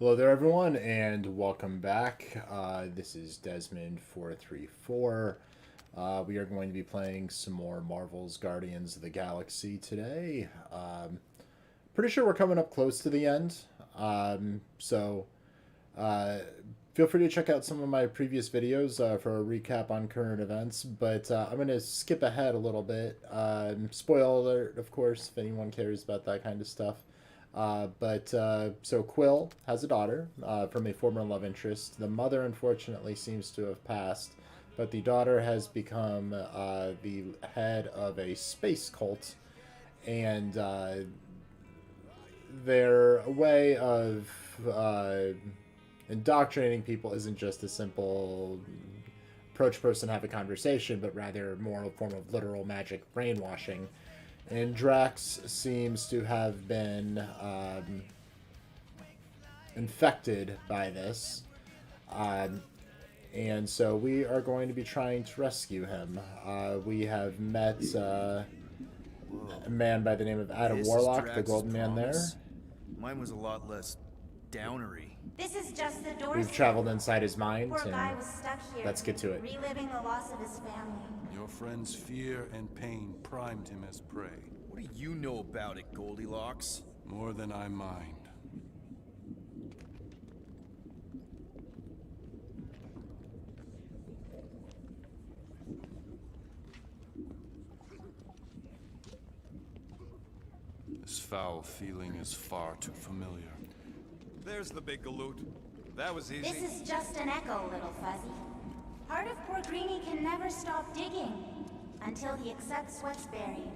Hello there, everyone, and welcome back. This is Desmond434. We are going to be playing some more Marvel's Guardians of the Galaxy today. Pretty sure we're coming up close to the end. So feel free to check out some of my previous videos for a recap on current events. But I'm going to skip ahead a little bit. Spoiler alert, of course, if anyone cares about that kind of stuff. So Quill has a daughter from a former love interest. The mother, unfortunately, seems to have passed, but the daughter has become the head of a space cult, and their way of indoctrinating people isn't just a simple approach a person, have a conversation, but rather more a form of literal magic brainwashing. And Drax seems to have been infected by this. And so we are going to be trying to rescue him. We have met a man by the name of Adam Warlock, the Golden Man there. Mine was a lot less downery. This is just the door. We've traveled inside his mind, Poor guy and was stuck here. let's get to it. Reliving the loss of his family. Your friend's fear and pain primed him as prey. What do you know about it, Goldilocks? More than I mind. This foul feeling is far too familiar. There's the big galoot. That was easy. This is just an echo, little fuzzy. Part of poor Greenie can never stop digging until he accepts what's buried.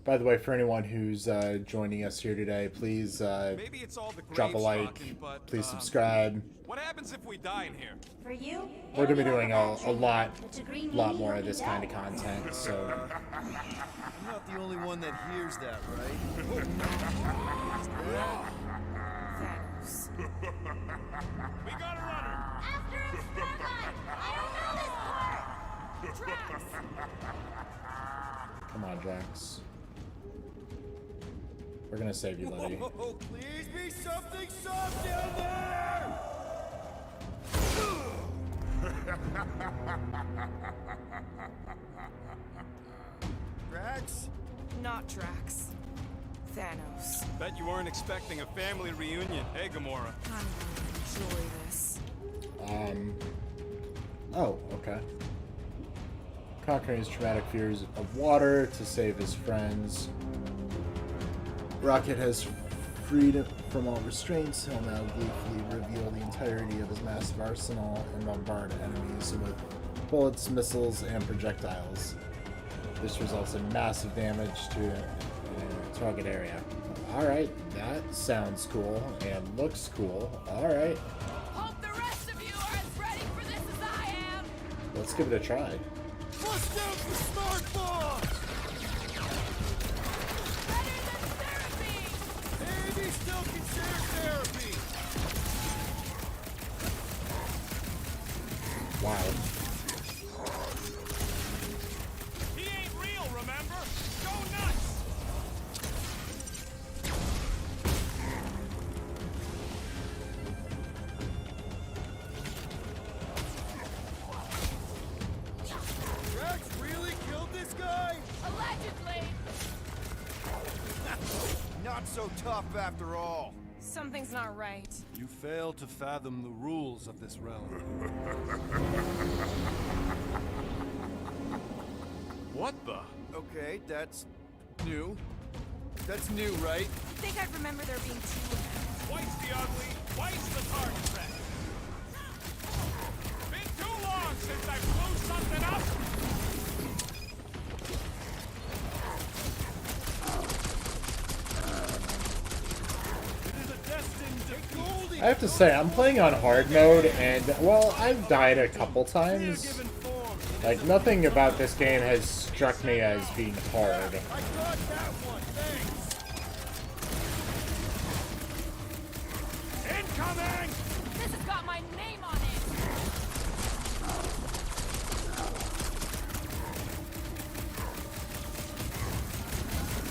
By the way, for anyone who's joining us here today, please Maybe it's all the drop a graves like, talking, but, please subscribe. What happens if we die in here? For you, We're gonna be it'll doing like a bad treatment, lot but to Greenie, more he'll of be this dead. kind of content. So I'm not the only one that hears that, right? Thanos. We got a runner! After him, Starlight! I don't know this part! Drax! come on, Drax. We're gonna save you, Letty. Oh, please be something soft down there! Drax? Not Drax. Thanos. Bet you weren't expecting a family reunion, hey Gamora? I'm gonna enjoy this. Oh, okay. Conquering his traumatic fears of water to save his friends. Rocket has freed him from all restraints. He'll now gleefully reveal the entirety of his massive arsenal and bombard enemies with bullets, missiles, and projectiles. This results in massive damage to a target area. Alright, that sounds cool and looks cool. Alright, Hope the rest of you are as ready for this as I am! let's give it a try. Bust down the smart bomb! Better than therapy! Maybe still considered therapy! Wow. He ain't real, remember? Go nuts! Drax really killed this guy? Allegedly! Not so tough after all. Something's not right. You fail to fathom the rules of this realm. What the? Okay, that's new. That's new, right? Think I'd remember there being two of them. Twice the ugly, twice the target set. Been too long since I blew something up! It is a destined Goldie! I have to say, I'm playing on hard mode, and, well, I've died a couple times. given form. Like, nothing about this game has struck me as being hard. I got that one, thanks! Incoming! This has got my name on it!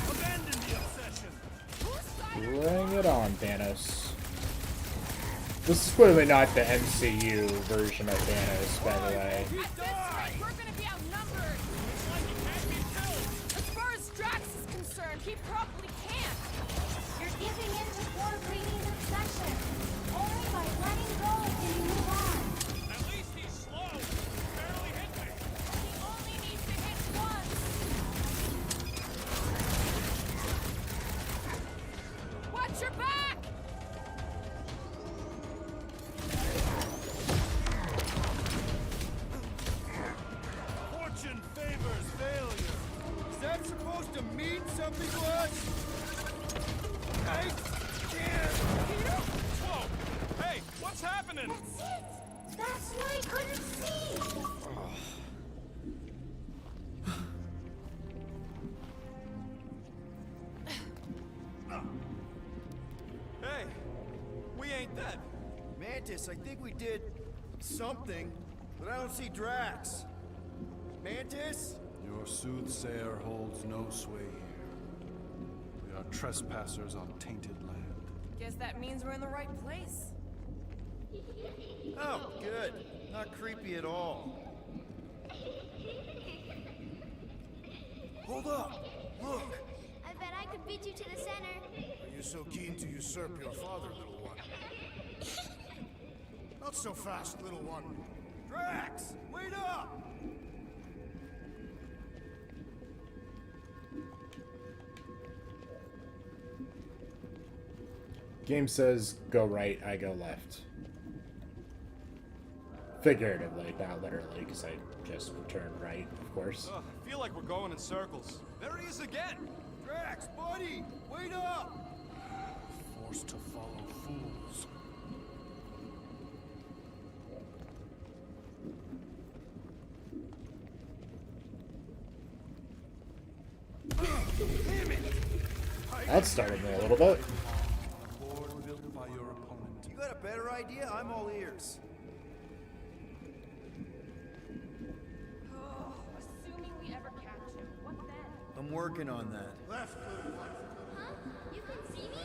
Abandon on Thanos. This is clearly not the MCU version of Thanos, by the way. At this rate, we're gonna be outnumbered. As far as Drax is concerned, he probably can't. You're giving in to poor Greedy's obsession. Only by letting go can you move on. At least he's slow. Barely hit me. He only needs to hit once. Watch your back! Fortune favors failure. Is that supposed to mean something to us? I can't. Whoa! Hey, what's happening? That's it! That's what I couldn't see! Hey, we ain't dead. Mantis, I think we did something, but I don't see Drax. Mantis? Your soothsayer holds no sway here. We are trespassers on tainted land. Guess that means we're in the right place. Oh, good. Not creepy at all. Hold up! Look! I bet I could beat you to the center. Are you so keen to usurp your father, little one? Not so fast, little one. Drax! Wait up! Game says go right, I go left. Figuratively, not literally, because I just returned right, of course. Ugh, I feel like we're going in circles. There he is again. Drax, buddy! Wait up! Forced to follow fools. That started me a little bit. A board built by your opponent. You got a better idea? I'm all ears. Oh, assuming we ever catch him, what then? I'm working on that. Left, little one. Huh? You can see me?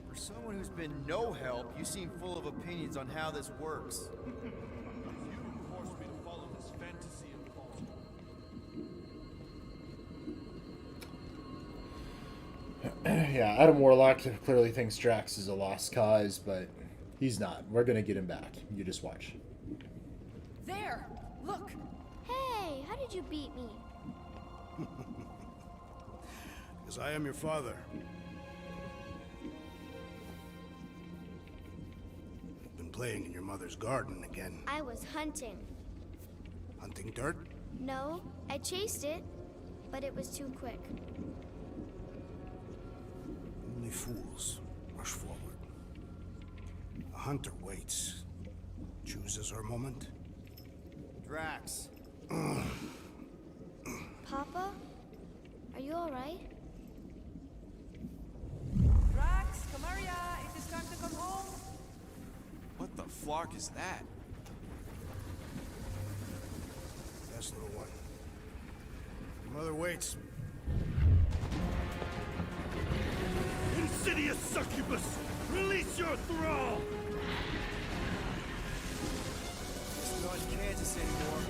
For someone who's been no help, you seem full of opinions on how this works. You forced me to follow this fantasy impossible. Yeah, Adam Warlock clearly thinks Drax is a lost cause, but he's not. We're gonna get him back. You just watch. There! Look! Hey, how did you beat me? Because I am your father. You've been playing in your mother's garden again. I was hunting. Hunting dirt? No, I chased it, but it was too quick. Only fools rush forward. A hunter waits. Chooses her moment. Drax. Papa? Are you alright? Drax, come here, it is time to come home. What the flark is that? Yes, little one. Your mother waits. Insidious succubus! Release your thrall! It's not Kansas anymore.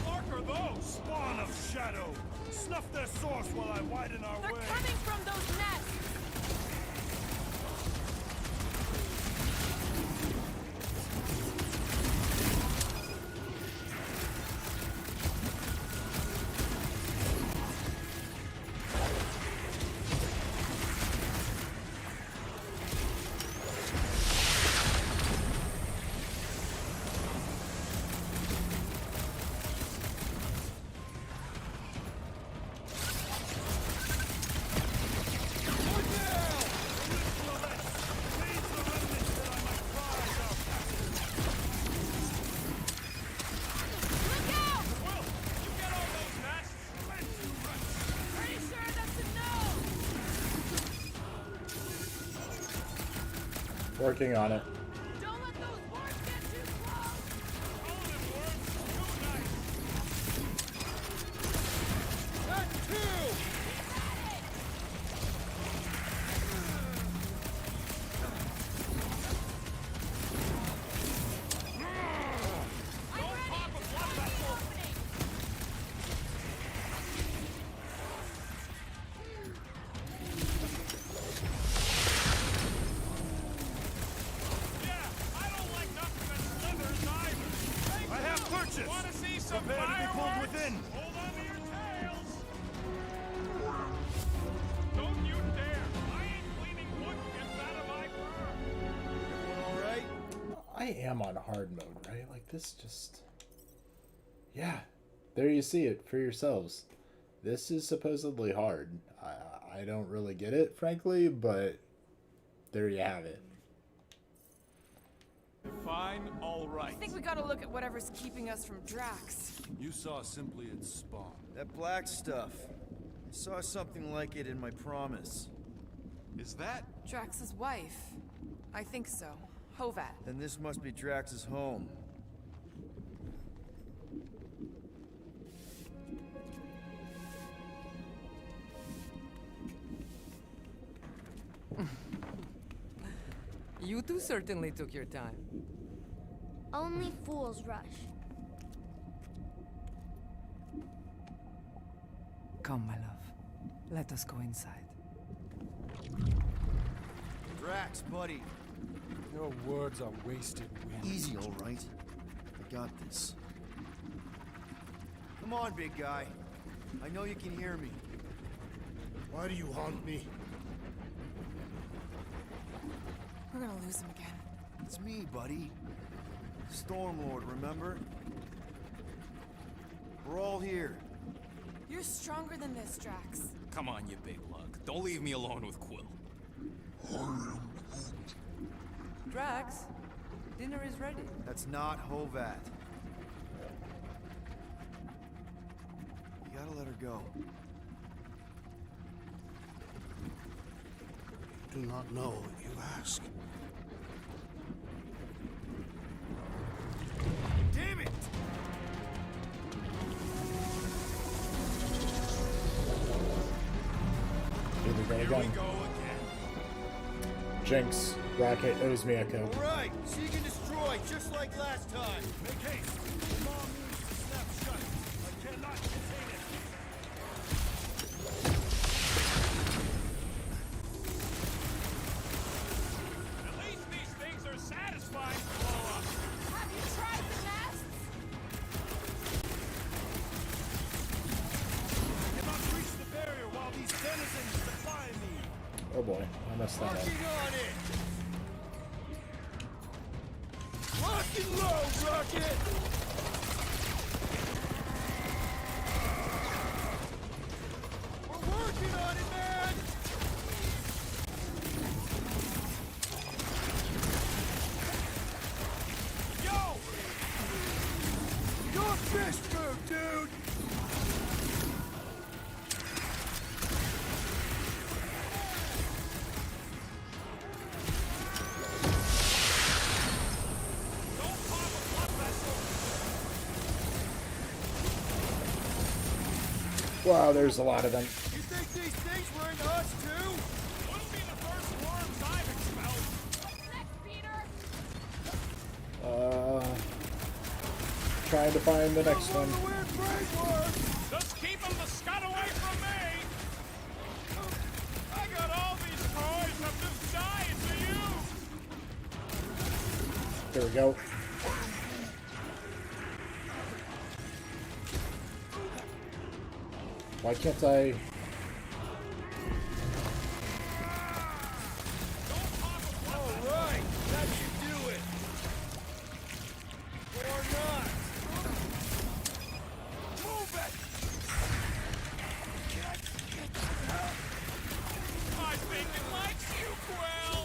Clark are those? Spawn of shadow! Snuff their source while I widen our They're way. coming from those nests! Look out! Will, you get all those nests? Pretty sure that's a no! Working on it. Don't let those boards get too close! All them words, too nice. That too! I am on hard mode, right? Like, this just... Yeah. There you see it for yourselves. This is supposedly hard. I don't really get it, frankly, but there you have it. Fine, all I right. think we gotta look at whatever's keeping us from Drax. You saw simply its spawn. That black stuff. I saw something like it in my promise. Is that? Drax's wife. I think so. Hovat. Then this must be Drax's home. You two certainly took your time. Only fools rush. Come, my love. Let us go inside. Drax, buddy. Your words are wasted wind. Easy, all right. I got this. Come on, big guy. I know you can hear me. Why do you haunt me? We're gonna lose him again. It's me, buddy. Stormlord, remember? We're all here. You're stronger than this, Drax. Come on, you big lug. Don't leave me alone with Quill. Drax, dinner is ready. That's not Hovat. You gotta let her go. Do not know, you ask. Damn it! Here we go Here again. we go again. Jinx, Rocket, owes me Echo. All right, seek and destroy, just like last time. Make haste. The law needs to snap shut. I cannot contain it. At least these things are satisfying to blow up. Have you tried the nests? I cannot breach the barrier while these denizens supply me. Oh boy, I messed that up. Working on it! Rock and low, Rocket! We're working on it, man! Yo! Your fist move, dude! Don't pop a blood vessel. Wow, there's a lot of them. You think these things were into us, too? Wouldn't be the first worms I've expelled. What's next, Peter? Trying to find the next Don't one. want the weird brain worms! Just keep them the scud away from me! I got all these toys, I'm just dying to use! There we go. Why can't I... All right, that should do it. Or not. Move it! I think it likes you, Quill!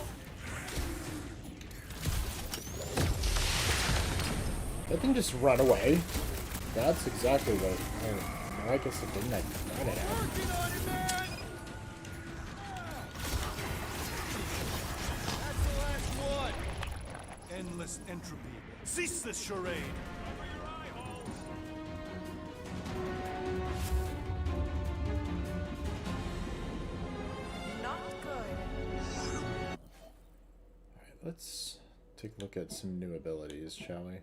That thing just run away. That's exactly what... Oh, no, I guess it didn't. I got it out. Working on it, man! That's the last one. Endless entropy. Cease this charade! Cover your eye holes! Not good. Alright, let's take a look at some new abilities, shall we?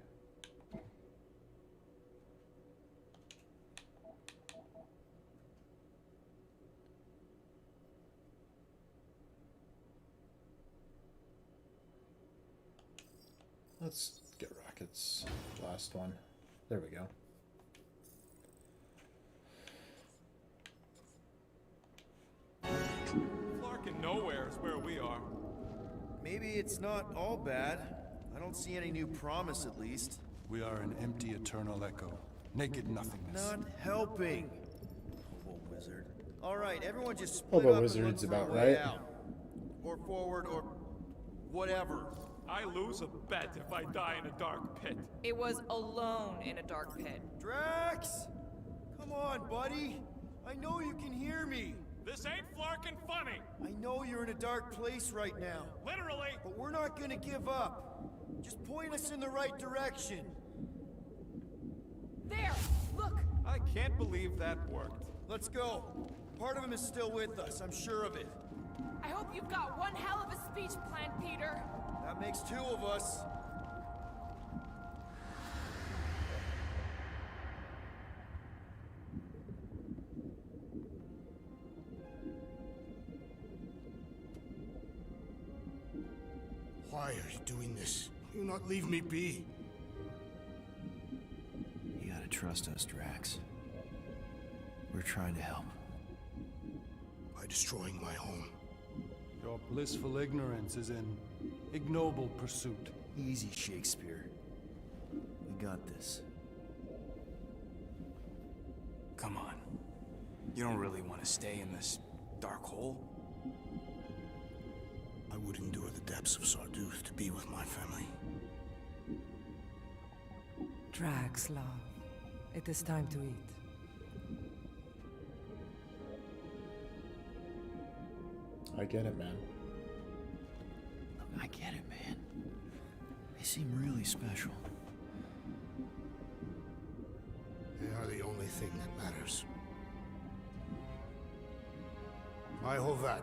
Let's get Rocket's last one. There we go. Clark and Nowhere is where we are. Maybe it's not all bad. I don't see any new promise, at least. We are an empty eternal echo. Naked nothingness. Not helping. Hobo wizard. All right, everyone just split Hobo up wizard's and look for about a way right. out. Or forward, or whatever. I lose a bet if I die in a dark pit. It was alone in a dark pit. Drax! Come on, buddy. I know you can hear me. This ain't flarkin' funny. I know you're in a dark place right now. Literally. But we're not gonna give up. Just point us in the right direction. There! Look! I can't believe that worked. Let's go. Part of him is still with us, I'm sure of it. I hope you've got one hell of a speech planned, Peter. That makes two of us. Why are you doing this? You not leave me be. You gotta trust us, Drax. We're trying to help. By destroying my home. Your blissful ignorance is an ignoble pursuit. Easy, Shakespeare. We got this. Come on. You don't really want to stay in this dark hole? I would endure the depths of Sarduth to be with my family. Drax, love. It is time to eat. I get it, man. Look, I get it, man. They seem really special. They are the only thing that matters. My Hovat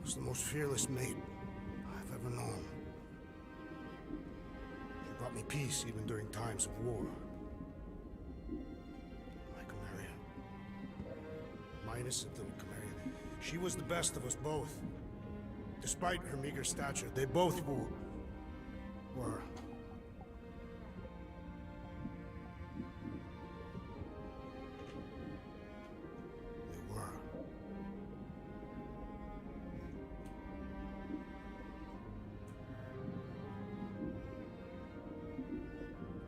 was the most fearless mate I've ever known. She brought me peace even during times of war. My Chimera. My innocent little Chimera. She was the best of us both. Despite her meager stature, they both were. They were.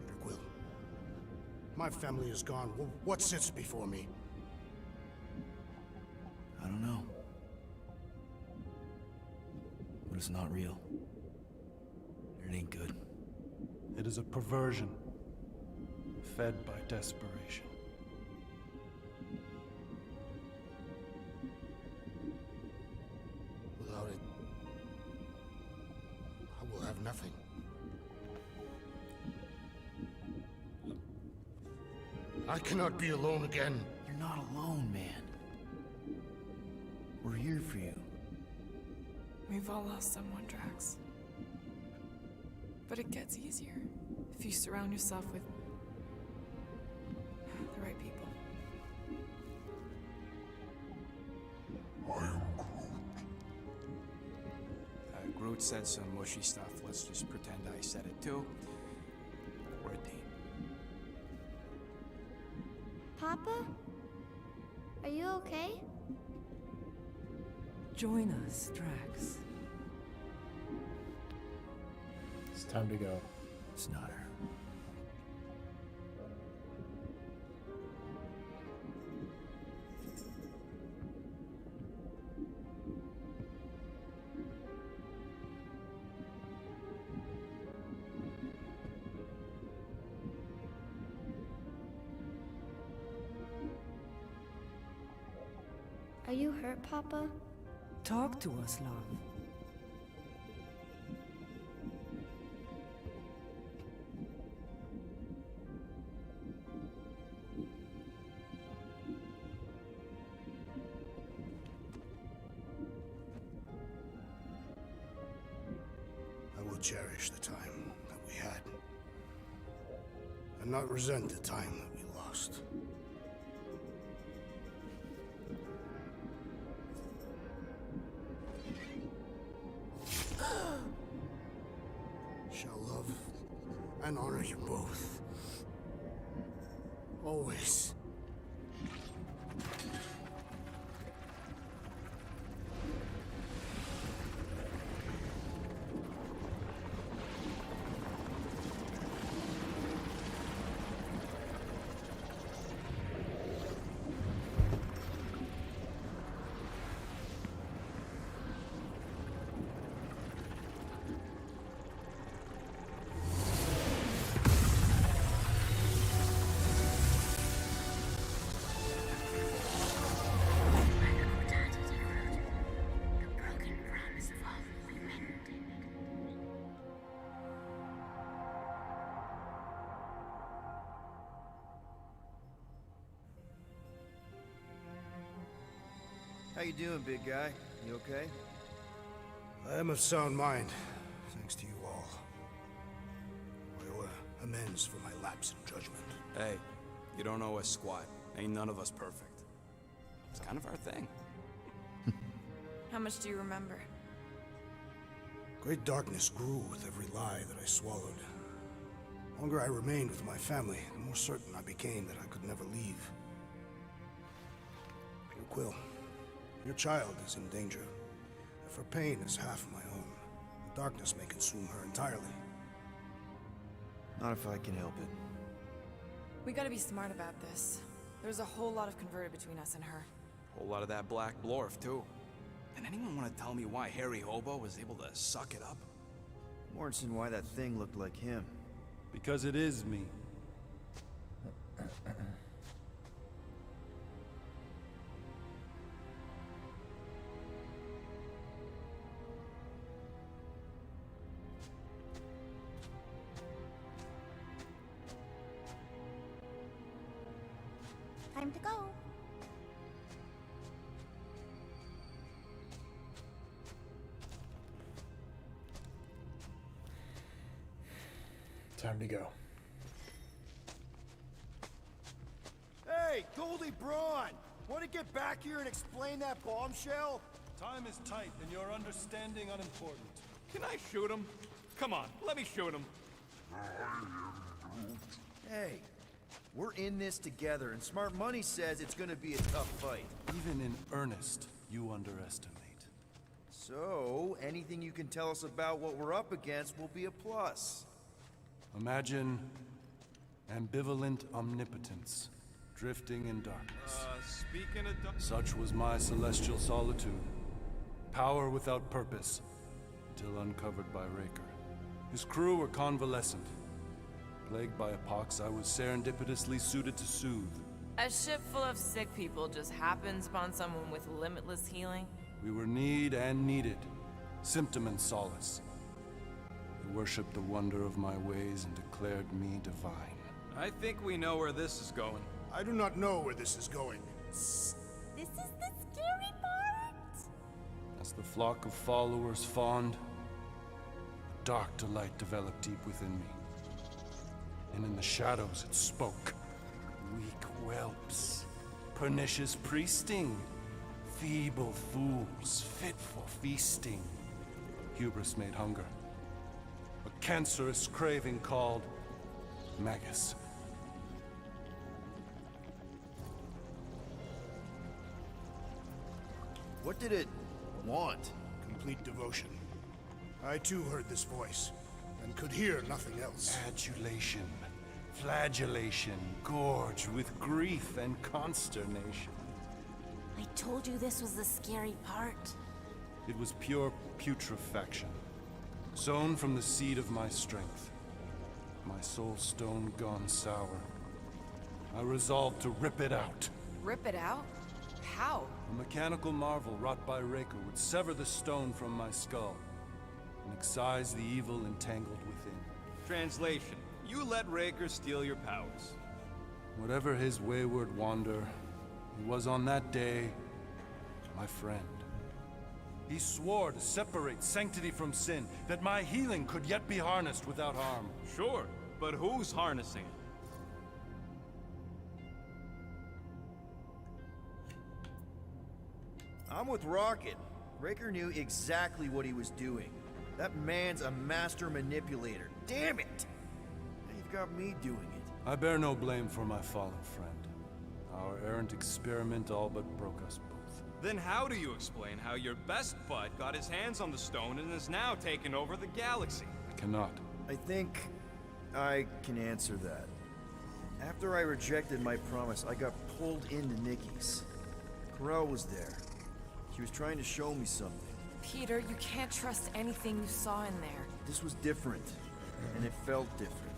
Peter Quill. My family is gone. What sits before me? I don't know. But it's not real. It ain't good. It is a perversion, fed by desperation. Without it, I will have nothing. I cannot be alone again. You're not alone, man. We're here for you. We've all lost someone, Drax. But it gets easier if you surround yourself with the right people. Groot said some mushy stuff. Let's just pretend I said it too. We're a team. Papa? Are you okay? Join us, Drax. It's time to go. It's not her. Are you hurt, Papa? Talk to us, love. I will cherish the time that we had, and not resent the time that we lost. Shall love and honor you both. Always. How you doing, big guy? You okay? I am of sound mind, thanks to you all. I owe amends for my lapse in judgment. Hey, you don't owe us squat. Ain't none of us perfect. It's kind of our thing. How much do you remember? Great darkness grew with every lie that I swallowed. The longer I remained with my family, the more certain I became that I could never leave. Quill, your child is in danger. If her pain is half my own, the darkness may consume her entirely. Not if I can help it. We gotta be smart about this. There's a whole lot of converted between us and her. Whole lot of that black blorf, too. Can anyone want to tell me why Harry Hobo was able to suck it up? Morrison, why that thing looked like him. Because it is me. Time to go. Time to go. Hey, Goldie Braun! Want to get back here and explain that bombshell? Time is tight and your understanding unimportant. Can I shoot him? Come on, let me shoot him. Hey, we're in this together, and Smart Money says it's gonna be a tough fight. Even in earnest, you underestimate. So, anything you can tell us about what we're up against will be a plus. Imagine ambivalent omnipotence, drifting in darkness. Speaking of Such was my celestial solitude. Power without purpose, till uncovered by Raker. His crew were convalescent. Plagued by a pox, I was serendipitously suited to soothe. A ship full of sick people just happens upon someone with limitless healing? We were need and needed, symptom and solace. They worshipped the wonder of my ways and declared me divine. I think we know where this is going. I do not know where this is going. This is the scary part. As the flock of followers fawned, a dark delight developed deep within me. And in the shadows it spoke. Weak whelps, pernicious priesting, feeble fools fit for feasting. Hubris made hunger. A cancerous craving called Magus. What did it want? Complete devotion. I too heard this voice, and could hear nothing else. Adulation, flagellation, gorged with grief and consternation. I told you this was the scary part. It was pure putrefaction, sown from the seed of my strength. My soul stone gone sour. I resolved to rip it out. Rip it out? How? A mechanical marvel wrought by Raker would sever the stone from my skull and excise the evil entangled within. Translation: you let Raker steal your powers. Whatever his wayward wander, he was on that day my friend. He swore to separate sanctity from sin, that my healing could yet be harnessed without harm. Sure, but who's harnessing it? I'm with Rocket. Raker knew exactly what he was doing. That man's a master manipulator. Damn it! Now you've got me doing it. I bear no blame for my fallen friend. Our errant experiment all but broke us both. Then how do you explain how your best bud got his hands on the stone and is now taking over the galaxy? I cannot. I think I can answer that. After I rejected my promise, I got pulled into Nikki's. Corel was there. She was trying to show me something. Peter, you can't trust anything you saw in there. This was different, and it felt different.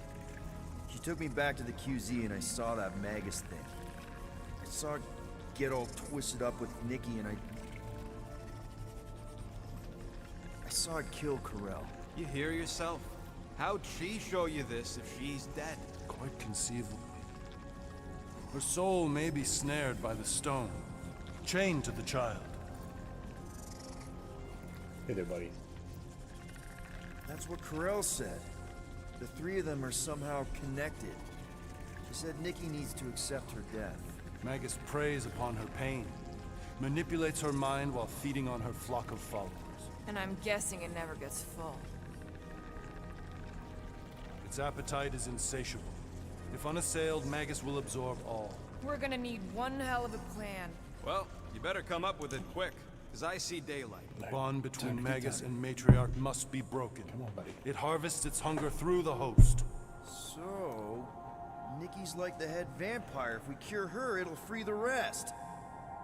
She took me back to the QZ and I saw that Magus thing. I saw it get all twisted up with Nikki and I saw it kill Corel. You hear yourself? How'd she show you this if she's dead? Quite conceivably. Her soul may be snared by the stone, chained to the child. Hey there, buddy. That's what Corell said. The three of them are somehow connected. She said Nikki needs to accept her death. Magus preys upon her pain, manipulates her mind while feeding on her flock of followers. And I'm guessing it never gets full. Its appetite is insatiable. If unassailed, Magus will absorb all. We're gonna need one hell of a plan. Well, you better come up with it quick, because I see daylight. The bond between Magus and Matriarch must be broken. Come on, buddy. It harvests its hunger through the host. So, Nikki's like the head vampire. If we cure her, it'll free the rest.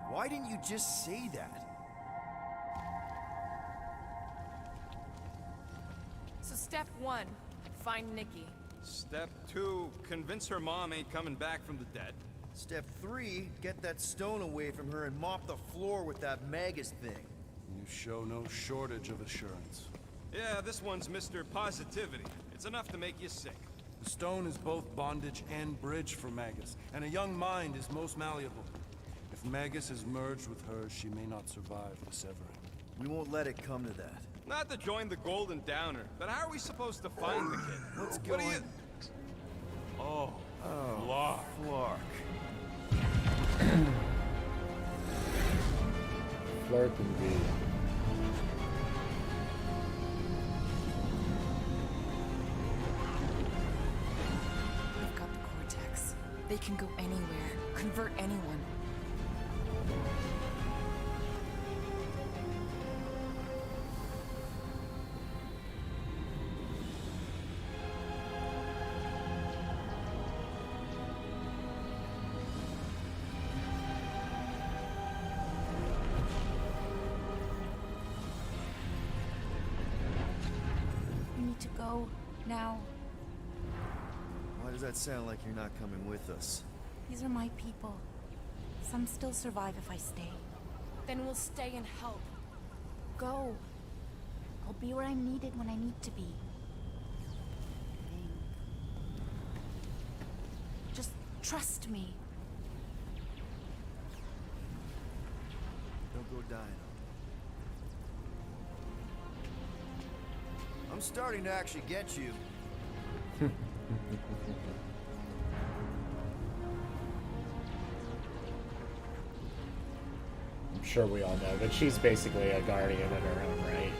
Why didn't you just say that? So step 1, find Nikki. Step 2, convince her mom ain't coming back from the dead. Step 3, get that stone away from her and mop the floor with that Magus thing. You show no shortage of assurance. Yeah, this one's Mr. Positivity. It's enough to make you sick. The stone is both bondage and bridge for Magus, and a young mind is most malleable. If Magus is merged with hers, she may not survive the severing. We won't let it come to that. Not to join the Golden Downer, but how are we supposed to find the kid? What's What going do you... Oh, Flark. Flark. Flark indeed. We've got the Cortex. They can go anywhere, convert anyone. We need to go now. Why does that sound like you're not coming with us? These are my people. Some still survive if I stay. Then we'll stay and help. Go. I'll be where I'm needed when I need to be. Just trust me. Don't go dying. I'm starting to actually get you. I'm sure we all know, but she's basically a guardian in her own right.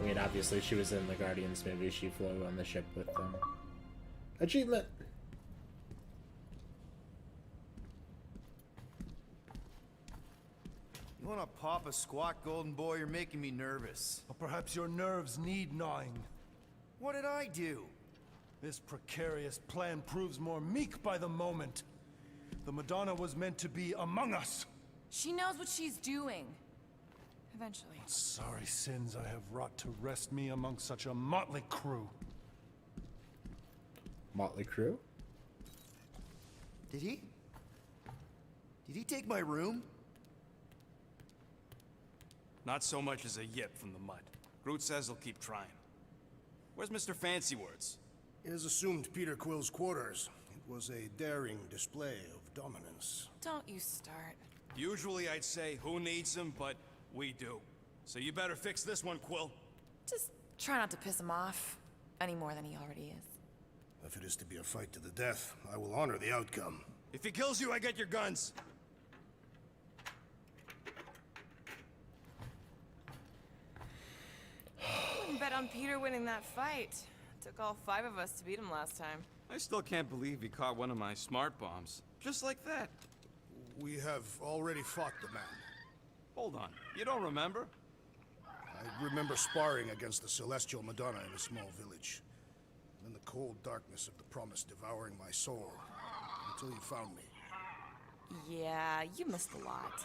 I mean, obviously she was in the Guardians movie. She flew on the ship with them. Achievement! You wanna pop a squat, Golden Boy? You're making me nervous. Or perhaps your nerves need gnawing. What did I do? This precarious plan proves more meek by the moment. The Madonna was meant to be among us. She knows what she's doing. Eventually. Sorry sins I have wrought to wrest me among such a motley crew. Motley Crue? Did he? Did he take my room? Not so much as a yip from the mud. Groot says he'll keep trying. Where's Mr. Fancy Words? It is assumed Peter Quill's quarters. It was a daring display of dominance. Don't you start. Usually I'd say, who needs him, but we do. So you better fix this one, Quill. Just try not to piss him off any more than he already is. If it is to be a fight to the death, I will honor the outcome. If he kills you, I get your guns. Wouldn't bet on Peter winning that fight. Took all 5 of us to beat him last time. I still can't believe he caught one of my smart bombs. Just like that. We have already fought the man. Hold on. You don't remember? I remember sparring against the Celestial Madonna in a small village. In the cold darkness of the promise devouring my soul. Until you found me. Yeah, you missed a lot.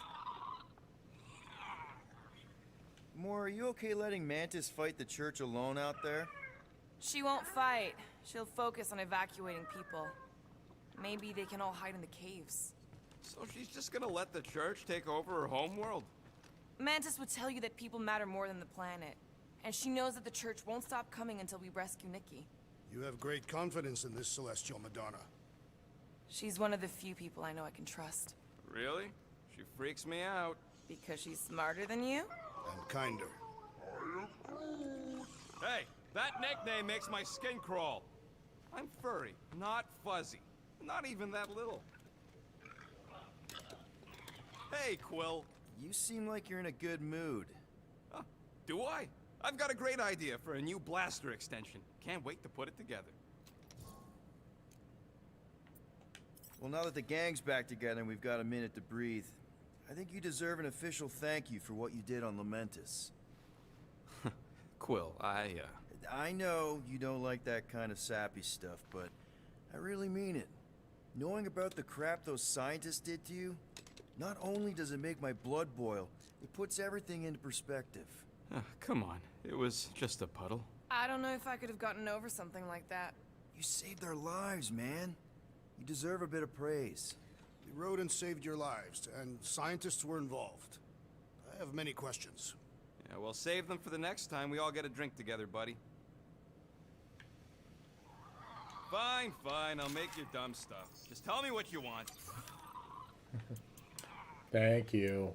Moore, are you okay letting Mantis fight the church alone out there? She won't fight. She'll focus on evacuating people. Maybe they can all hide in the caves. So she's just gonna let the church take over her homeworld? Mantis would tell you that people matter more than the planet. And she knows that the church won't stop coming until we rescue Nikki. You have great confidence in this Celestial Madonna. She's one of the few people I know I can trust. Really? She freaks me out. Because she's smarter than you? And kinder. Hey, that nickname makes my skin crawl. I'm furry, not fuzzy. Not even that little. Hey, Quill. You seem like you're in a good mood. Huh, do I? I've got a great idea for a new blaster extension. Can't wait to put it together. Well, now that the gang's back together and we've got a minute to breathe, I think you deserve an official thank you for what you did on Lamentus. Quill, I know you don't like that kind of sappy stuff, but I really mean it. Knowing about the crap those scientists did to you, not only does it make my blood boil, it puts everything into perspective. Come on. It was just a puddle. I don't know if I could have gotten over something like that. You saved our lives, man. You deserve a bit of praise. The rodents saved your lives, and scientists were involved. I have many questions. Yeah, well, save them for the next time we all get a drink together, buddy. Fine, fine, I'll make your dumb stuff. Just tell me what you want. Thank you.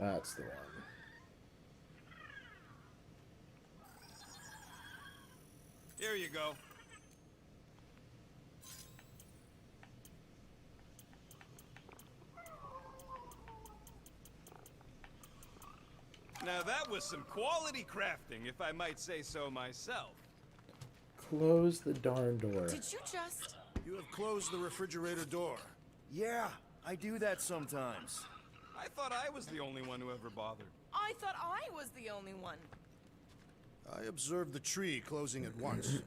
That's the one. Here you go. Now that was some quality crafting, if I might say so myself. Close the darn door. Did you just... You have closed the refrigerator door. Yeah, I do that sometimes. I thought I was the only one who ever bothered. I thought I was the only one. I observed the tree closing at once.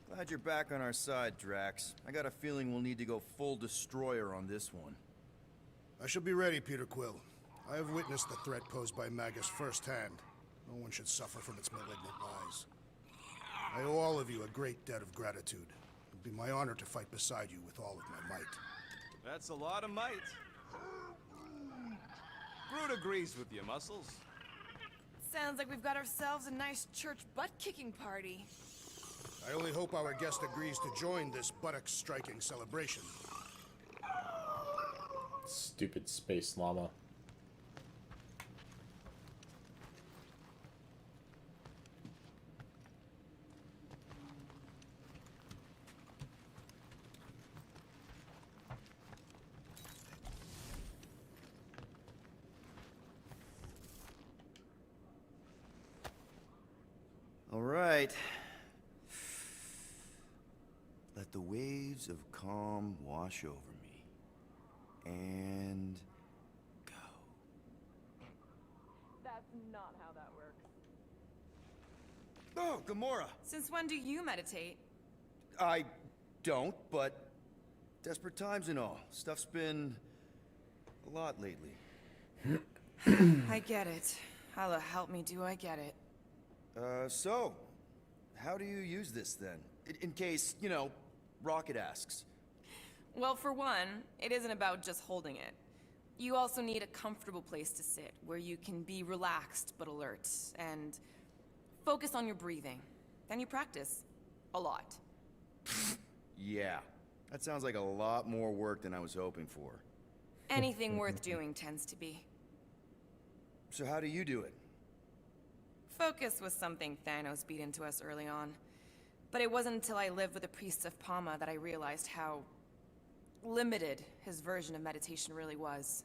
Glad you're back on our side, Drax. I got a feeling we'll need to go full destroyer on this one. I shall be ready, Peter Quill. I have witnessed the threat posed by Magus firsthand. No one should suffer from its malignant lies. I owe all of you a great debt of gratitude. It would be my honor to fight beside you with all of my might. That's a lot of might. Groot agrees with you, Muscles. Sounds like we've got ourselves a nice church butt-kicking party. I only hope our guest agrees to join this buttocks-striking celebration. Stupid space llama. All right. Let the waves of calm wash over me. And go. That's not how that works. Oh, Gamora! Since when do you meditate? I don't, but desperate times and all. Stuff's been a lot lately. I get it. Allah help me, do I get it? So, how do you use this then? In case, you know, Rocket asks. Well, for one, it isn't about just holding it. You also need a comfortable place to sit, where you can be relaxed but alert, and focus on your breathing. Then you practice. A lot. Yeah, that sounds like a lot more work than I was hoping for. Anything worth doing tends to be. So how do you do it? Focus was something Thanos beat into us early on. But it wasn't until I lived with the priests of Palma that I realized how limited his version of meditation really was.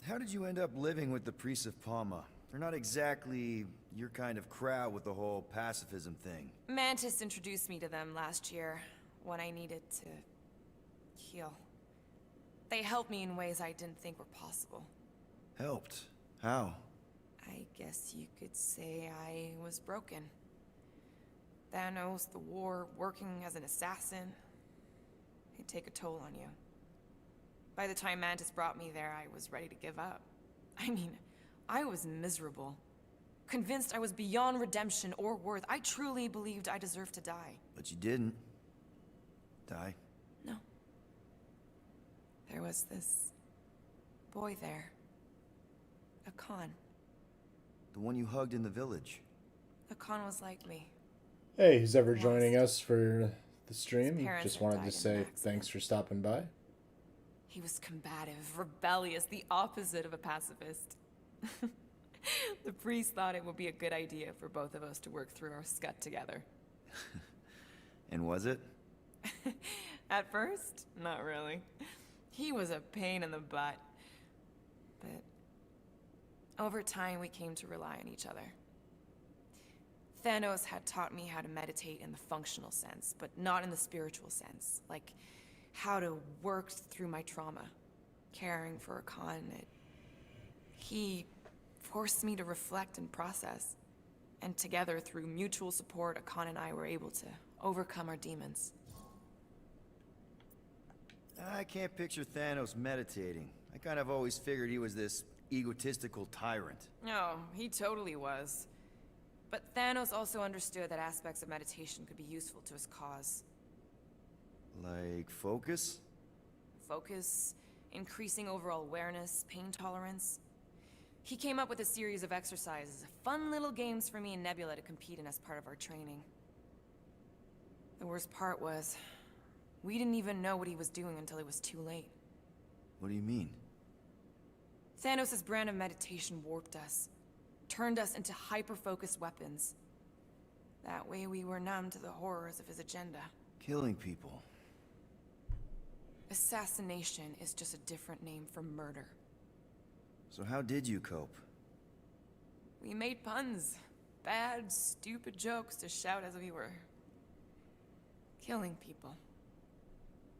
How did you end up living with the priests of Palma? They're not exactly your kind of crowd with the whole pacifism thing. Mantis introduced me to them last year, when I needed to heal. They helped me in ways I didn't think were possible. Helped? How? I guess you could say I was broken. Thanos, the war, working as an assassin. It'd take a toll on you. By the time Mantis brought me there, I was ready to give up. I mean, I was miserable. Convinced I was beyond redemption or worth. I truly believed I deserved to die. But you didn't. Die? No. There was this boy there. Akan. The one you hugged in the village. Akan was like me. Hey, who's ever joining us for the stream? His parents Just had wanted died to in say an accident. thanks for stopping by. He was combative, rebellious, the opposite of a pacifist. The priest thought it would be a good idea for both of us to work through our scut together. And was it? At first, not really. He was a pain in the butt. But over time, we came to rely on each other. Thanos had taught me how to meditate in the functional sense, but not in the spiritual sense. Like, how to work through my trauma. Caring for Akan, he forced me to reflect and process. And together, through mutual support, Akan and I were able to overcome our demons. I can't picture Thanos meditating. I kind of always figured he was this egotistical tyrant. No, he totally was. But Thanos also understood that aspects of meditation could be useful to his cause. Like focus? Focus, increasing overall awareness, pain tolerance. He came up with a series of exercises, fun little games for me and Nebula to compete in as part of our training. The worst part was, we didn't even know what he was doing until it was too late. What do you mean? Thanos' brand of meditation warped us, turned us into hyper-focused weapons. That way we were numb to the horrors of his agenda. Killing people. Assassination is just a different name for murder. So how did you cope? We made puns. Bad, stupid jokes to shout as we were killing people.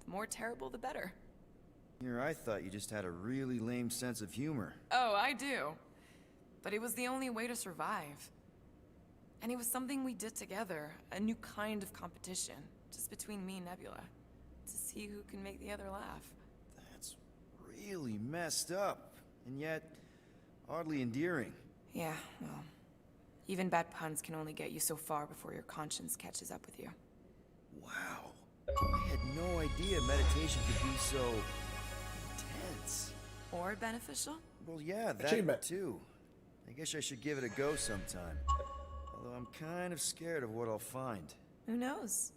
The more terrible, the better. Here, I thought you just had a really lame sense of humor. Oh, I do. But it was the only way to survive. And it was something we did together, a new kind of competition, just between me and Nebula, to see who can make the other laugh. That's really messed up, and yet oddly endearing. Yeah, well, even bad puns can only get you so far before your conscience catches up with you. Wow. I had no idea meditation could be so intense. Or beneficial? Well, yeah, that Achievement. too. I guess I should give it a go sometime. Although I'm kind of scared of what I'll find. Who knows?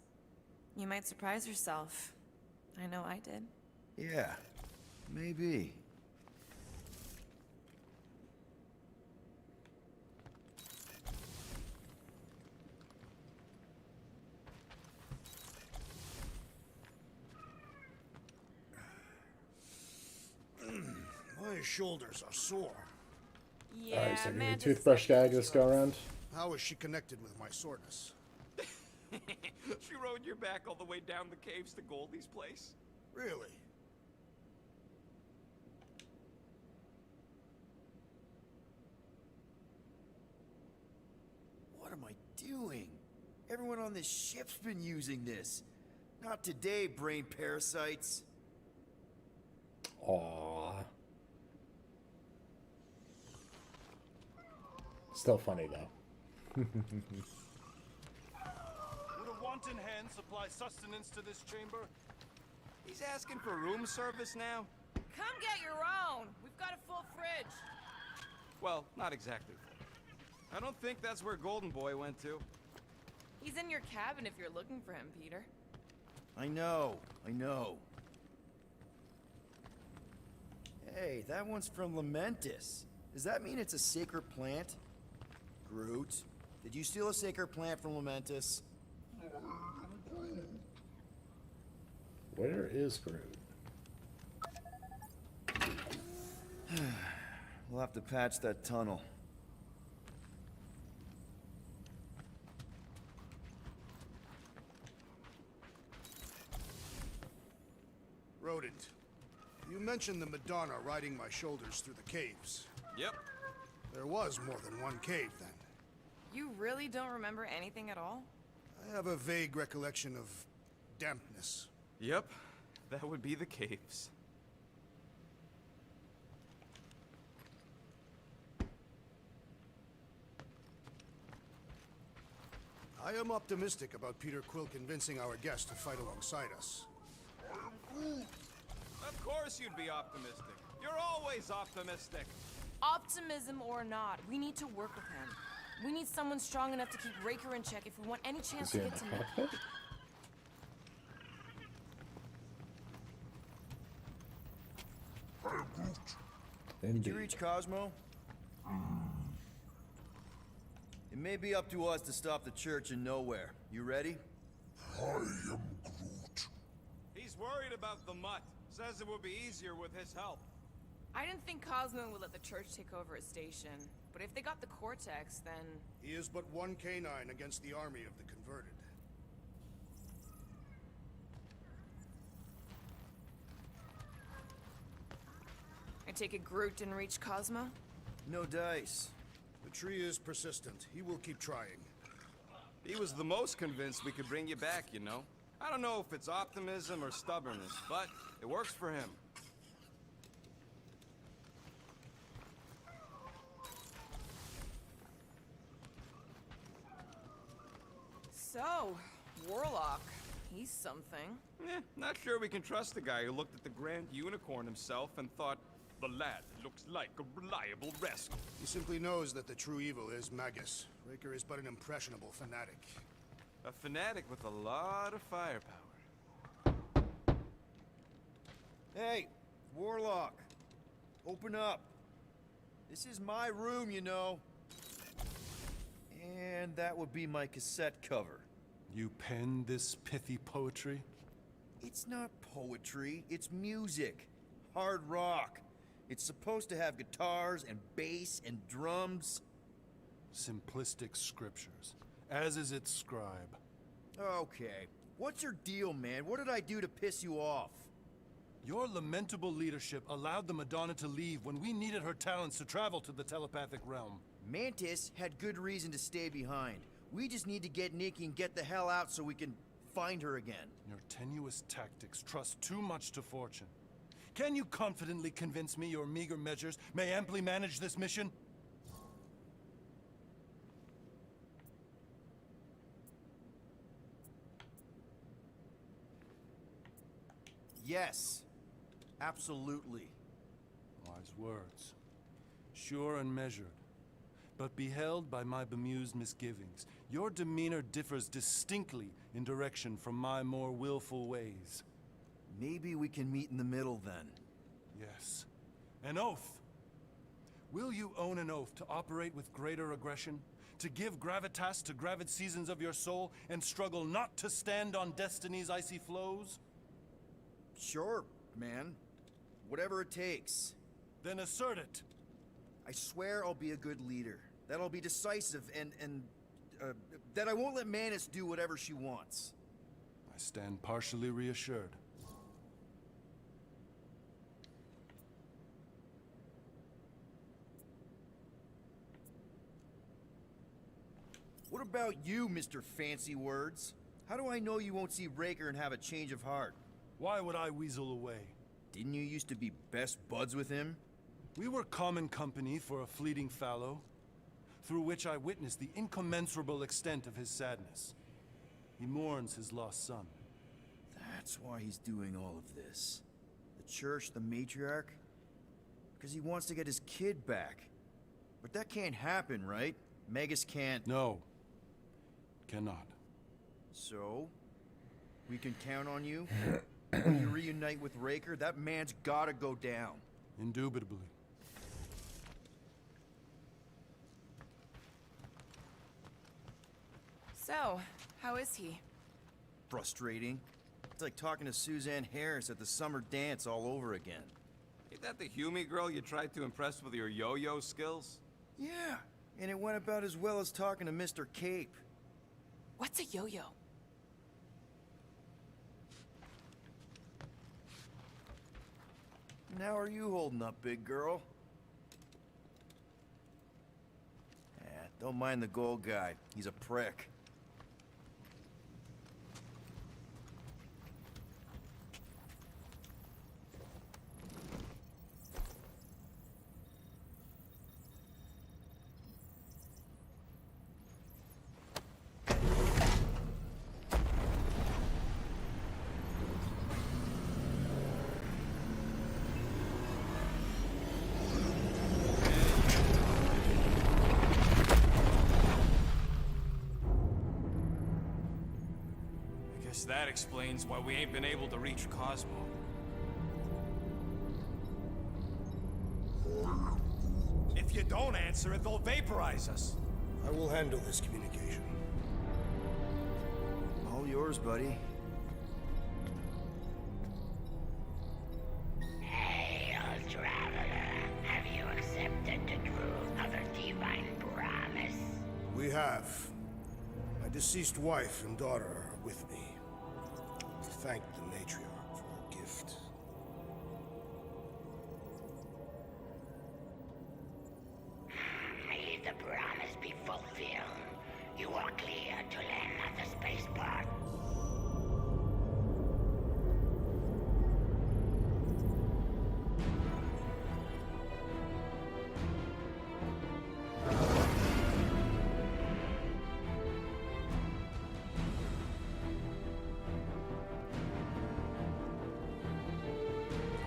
You might surprise yourself. I know I did. Yeah, maybe. My shoulders are sore. Yeah, Alright, so give me a Mantis toothbrush said gag this go around. How is she connected with my soreness? She rode your back all the way down the caves to Goldie's place? Really? What am I doing? Everyone on this ship's been using this. Not today, brain parasites. Aww. Still funny though. Would a wanton hand supply sustenance to this chamber? He's asking for room service now? Come get your own! We've got a full fridge! Well, not exactly. I don't think that's where Golden Boy went to. He's in your cabin if you're looking for him, Peter. I know. Hey, that one's from Lamentis. Does that mean it's a sacred plant? Groot, did you steal a sacred plant from Lamentis? Where is Groot? We'll have to patch that tunnel. Rodent, you mentioned the Madonna riding my shoulders through the caves. Yep. There was more than one cave, then. You really don't remember anything at all? I have a vague recollection of dampness. Yep. That would be the caves. I am optimistic about Peter Quill convincing our guest to fight alongside us. Of course you'd be optimistic. You're always optimistic. Optimism or not, we need to work with him. We need someone strong enough to keep Raker in check if we want any chance Is to he in get the to him. cockpit? Did you reach Cosmo? It may be up to us to stop the church in nowhere. You ready? He's worried about the mutt. Says it would be easier with his help. I didn't think Cosmo would let the church take over his station, but if they got the Cortex, then... He is but one canine against the army of the converted. I take it Groot didn't reach Cosmo? No dice. The tree is persistent. He will keep trying. He was the most convinced we could bring you back, you know. I don't know if it's optimism or stubbornness, but it works for him. So, Warlock. He's something. Not sure we can trust the guy who looked at the Grand Unicorn himself and thought, the lad looks like a reliable rescue. He simply knows that the true evil is Magus. Raker is but an impressionable fanatic. A fanatic with a lot of firepower. Hey, Warlock. Open up. This is my room, you know. And that would be my cassette cover. You penned this pithy poetry? It's not poetry, it's music. Hard rock. It's supposed to have guitars and bass and drums. Simplistic scriptures, as is its scribe. Okay. What's your deal, man? What did I do to piss you off? Your lamentable leadership allowed the Madonna to leave when we needed her talents to travel to the telepathic realm. Mantis had good reason to stay behind. We just need to get Nikki and get the hell out so we can find her again. Your tenuous tactics trust too much to fortune. Can you confidently convince me your meager measures may amply manage this mission? Yes. Absolutely. Wise words. Sure and measured. But beheld by my bemused misgivings, your demeanor differs distinctly in direction from my more willful ways. Maybe we can meet in the middle then. Yes. An oath. Will you own an oath to operate with greater aggression? To give gravitas to gravid seasons of your soul and struggle not to stand on destiny's icy flows? Sure, man. Whatever it takes. Then assert it. I swear I'll be a good leader. That I'll be decisive and that I won't let Mantis do whatever she wants. I stand partially reassured. What about you, Mr. Fancy Words? How do I know you won't see Raker and have a change of heart? Why would I weasel away? Didn't you used to be best buds with him? We were common company for a fleeting fallow, through which I witnessed the incommensurable extent of his sadness. He mourns his lost son. That's why he's doing all of this. The church, the matriarch? Because he wants to get his kid back. But that can't happen, right? Magus can't... No. Cannot. So? We can count on you? When you reunite with Raker, that man's gotta go down. Indubitably. So, how is he? Frustrating. It's like talking to Suzanne Harris at the summer dance all over again. Ain't that the Hume girl you tried to impress with your yo-yo skills? Yeah, and it went about as well as talking to Mr. Cape. What's a yo-yo? And how are you holding up, big girl? Don't mind the gold guy. He's a prick. Guess that explains why we ain't been able to reach Cosmo. If you don't answer it, they'll vaporize us. I will handle this communication. All yours, buddy. Hail, traveler. Have you accepted the truth of a divine promise? We have. My deceased wife and daughter are with me. To thank the matriarch for her gift. May the promise be fulfilled. You are clear to land at the spaceport.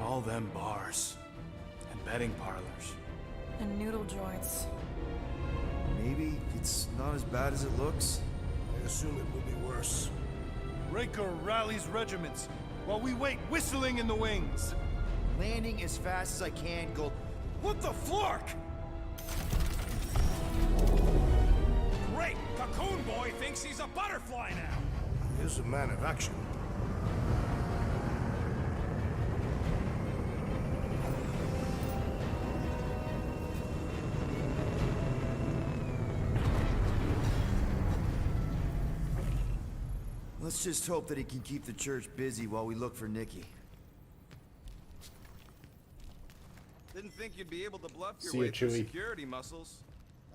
All them bars. And betting parlors. And noodle joints. Maybe it's not as bad as it looks. I assume it will be worse. Raker rallies regiments while we wait whistling in the wings. Landing as fast as I can, go. What the flark? Great! Cocoon Boy thinks he's a butterfly now! He is a man of action. Let's just hope that he can keep the church busy while we look for Nikki. Didn't think you'd be able to bluff your See you, way through Chewie. security muscles.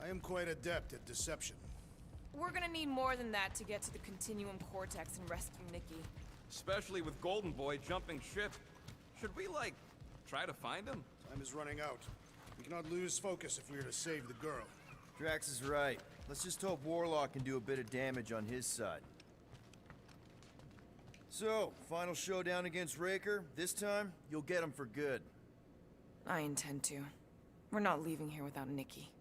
I am quite adept at deception. We're gonna need more than that to get to the Continuum Cortex and rescue Nikki. Especially with Golden Boy jumping ship. Should we, like, try to find him? Time is running out. We cannot lose focus if we are to save the girl. Drax is right. Let's just hope Warlock can do a bit of damage on his side. So, final showdown against Raker. This time, you'll get him for good. I intend to. We're not leaving here without Nikki.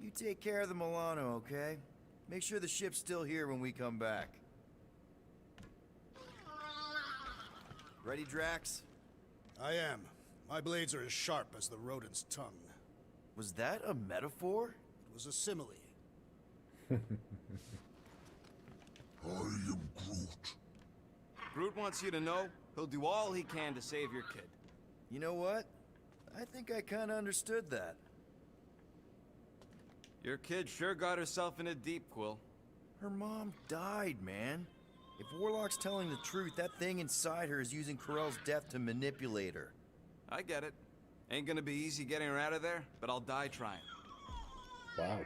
You take care of the Milano, okay? Make sure the ship's still here when we come back. Ready, Drax? I am. My blades are as sharp as the rodent's tongue. Was that a metaphor? It was a simile. I am Groot. Groot wants you to know he'll do all he can to save your kid. You know what? I think I kinda understood that. Your kid sure got herself in a deep, Quill. Her mom died, man. If Warlock's telling the truth, that thing inside her is using Corell's death to manipulate her. I get it. Ain't gonna be easy getting her out of there, but I'll die trying. Wow.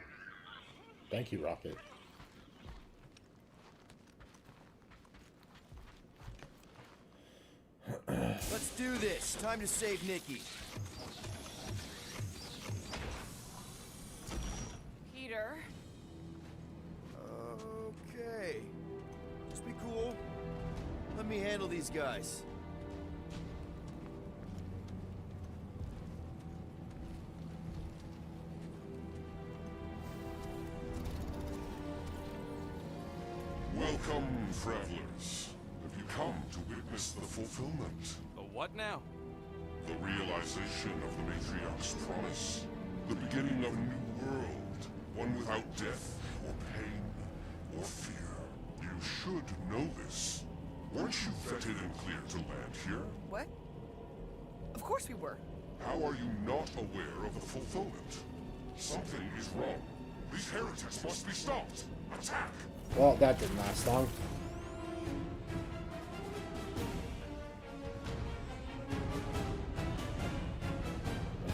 Thank you, Rocket. Let's do this. Time to save Nikki. Peter? Okay. Just be cool. Let me handle these guys. Welcome, travelers. Have you come to witness the fulfillment? The what now? The realization of the Matriarch's promise. The beginning of a new world. One without death, or pain, or fear. You should know this. Weren't you vetted and cleared to land here? What? Of course we were. How are you not aware of the fulfillment? Something is wrong. These heretics must be stopped. Attack! Well, that didn't last long.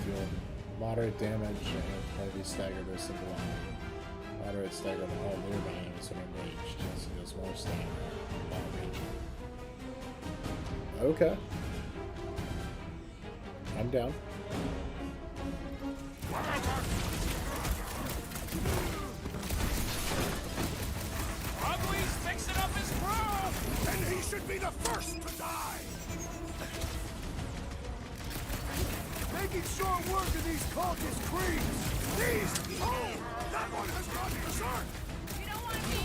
Deal moderate damage and heavy stagger to a single enemy. Moderate stagger to all nearby enemies when engaged. Yes, it does more stagger while engaging. Okay. I'm down. Ugly's fixing up his crew! And he should be the first to die! Making short work of these cultist creeps! These! Oh! That one has gone berserk! You don't want to be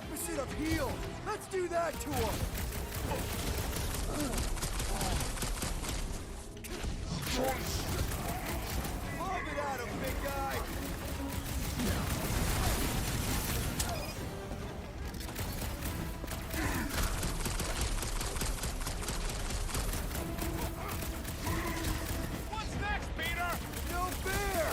opposite of heal. Let's do that to him. Lob it at him, big guy. What's next, Peter? No fair.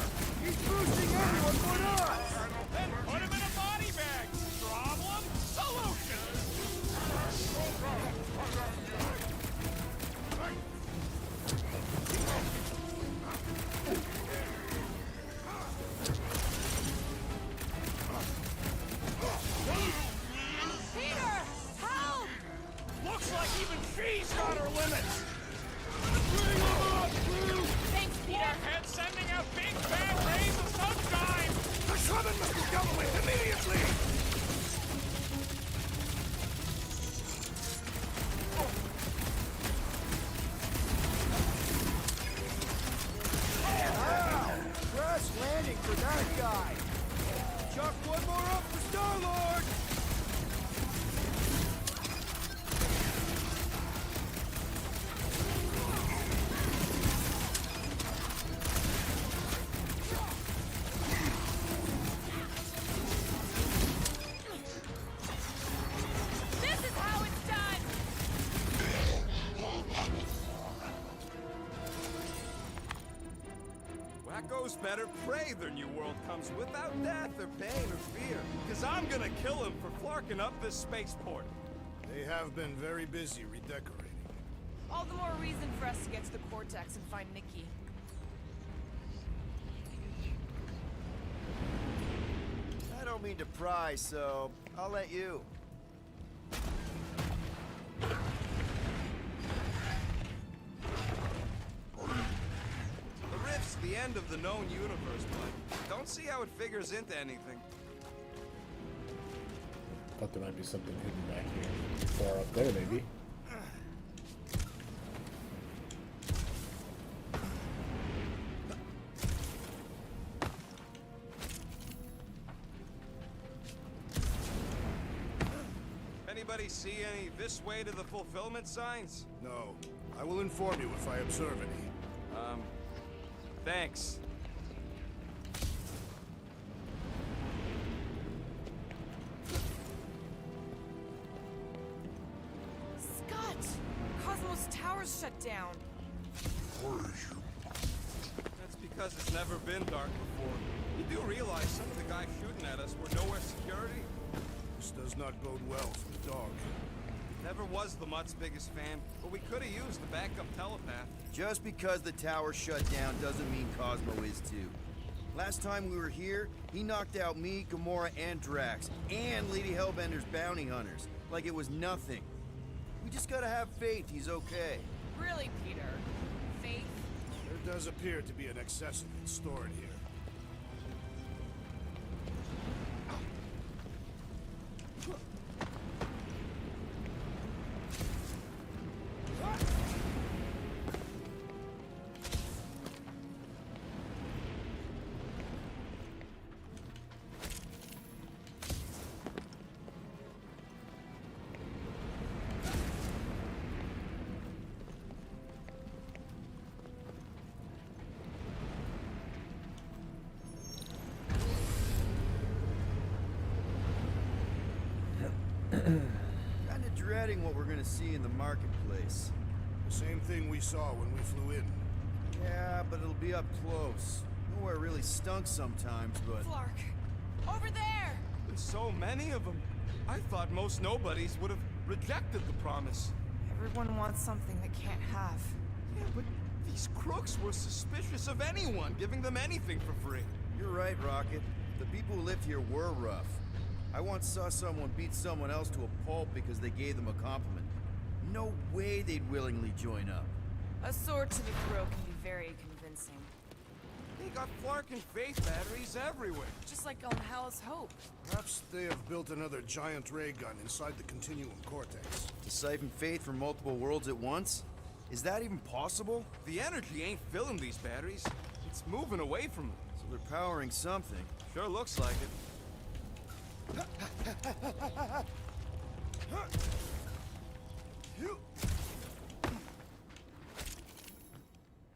He's boosting everyone but us. Then put him in a body bag. Problem? Solution. Peter! Help! Looks like even she's got her limits. Thanks, Peter. Warhead sending out big bad rays of sunshine. The Shaman must be dealt with immediately. Wow! Crash landing for that guy. Chuck one more up for Star-Lord. This is how it's done! Wacko's better prey their new world comes without death or pain or fear. Cause I'm gonna kill him for flarking up this spaceport. They have been very busy redecorating. All the more reason for us to get to the Cortex and find Nikki. I don't mean to pry, so I'll let you. The rift's the end of the known universe, but don't see how it figures into anything. Thought there might be something hidden back here. Or up there, maybe. Anybody see any this way to the fulfillment signs? No. I will inform you if I observe any. Thanks. Scott! Cosmos Tower's shut down. That's because it's never been dark before. You do realize some of the guys shooting at us were nowhere security? This does not bode well for the dog. Never was the Mutt's biggest fan, but we could have used the backup telepath. Just because the tower shut down doesn't mean Cosmo is too. Last time we were here, he knocked out me, Gamora, and Drax, and Lady Hellbender's bounty hunters, like it was nothing. We just gotta have faith he's okay. Really, Peter? Faith? There does appear to be an accessory stored here. Kinda dreading what we're gonna see in the marketplace. The same thing we saw when we flew in. Yeah, but it'll be up close. Nowhere really stunk sometimes, but... Flark! Over there! There's so many of them. I thought most nobodies would have rejected the promise. Everyone wants something they can't have. Yeah, but these crooks were suspicious of anyone giving them anything for free. You're right, Rocket. The people who lived here were rough. I once saw someone beat someone else to a pulp because they gave them a compliment. No way they'd willingly join up. A sword to the throat can be very convincing. They got Flark and Faith batteries everywhere. Just like on Hal's Hope. Perhaps they have built another giant ray gun inside the Continuum Cortex. To siphon Faith from multiple worlds at once? Is that even possible? The energy ain't filling these batteries. It's moving away from them. So they're powering something. Sure looks like it.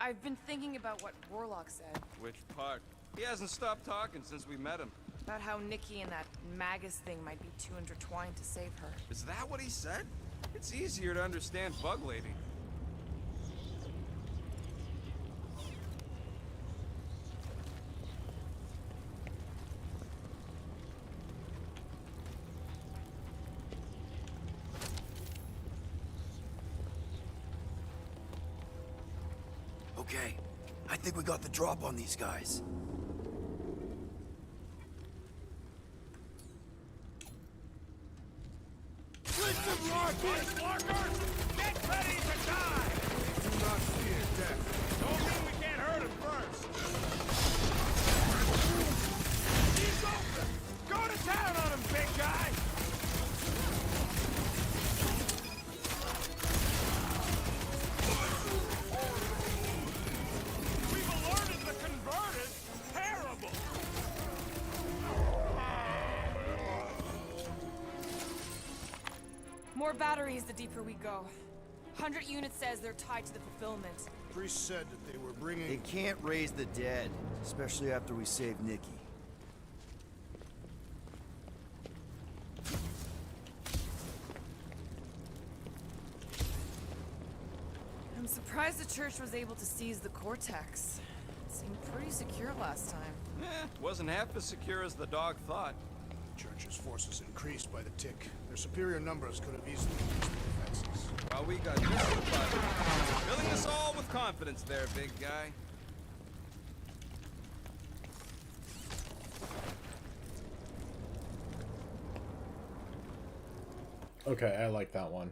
I've been thinking about what Warlock said. Which part? He hasn't stopped talking since we met him. About how Nikki and that Magus thing might be too intertwined to save her. Is that what he said? It's easier to understand Bug Lady. Okay, I think we got the drop on these guys. Listen, rockets! Markers! Get ready to die! Do not fear death. Don't mean we can't hurt him first. He's open! Go to town on him, big guy! We've alerted the converted! Terrible! More batteries the deeper we go. 100 units says they're tied to the fulfillment. Priest said that they were bringing... They can't raise the dead, especially after we save Nikki. I'm surprised the church was able to seize the Cortex. It seemed pretty secure last time. Wasn't half as secure as the dog thought. The Church's forces increased by the tick. Their superior numbers could have easily increased the defenses. While we got this filling us all with confidence there, big guy. Okay, I like that one.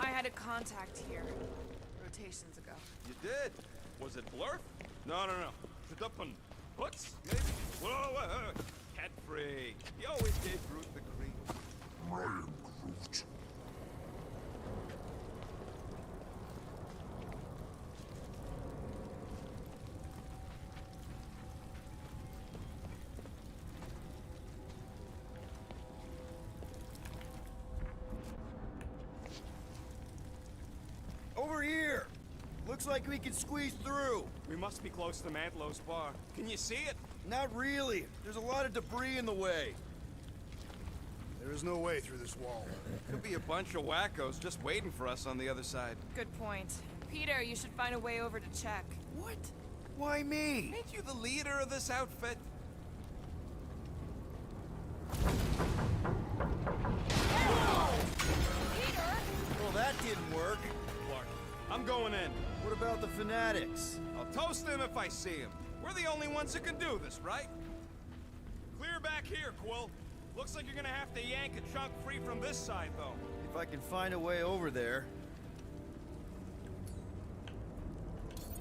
I had a contact here, rotations ago. You did? Was it Blurf? No. Shadupun. Hooks, maybe? Whoa. Cat free. He always gave Groot the creep. Ryan Groot. Over here! Looks like we can squeeze through. We must be close to Mantlow's bar. Can you see it? Not really. There's a lot of debris in the way. There is no way through this wall. Could be a bunch of wackos just waiting for us on the other side. Good point. Peter, you should find a way over to check. What? Why me? Ain't you the leader of this outfit? Peter! Well, that didn't work. Clark, I'm going in. What about the fanatics? I'll toast them if I see them. We're the only ones who can do this, right? Clear back here, Quill. Looks like you're gonna have to yank a chunk free from this side, though. If I can find a way over there.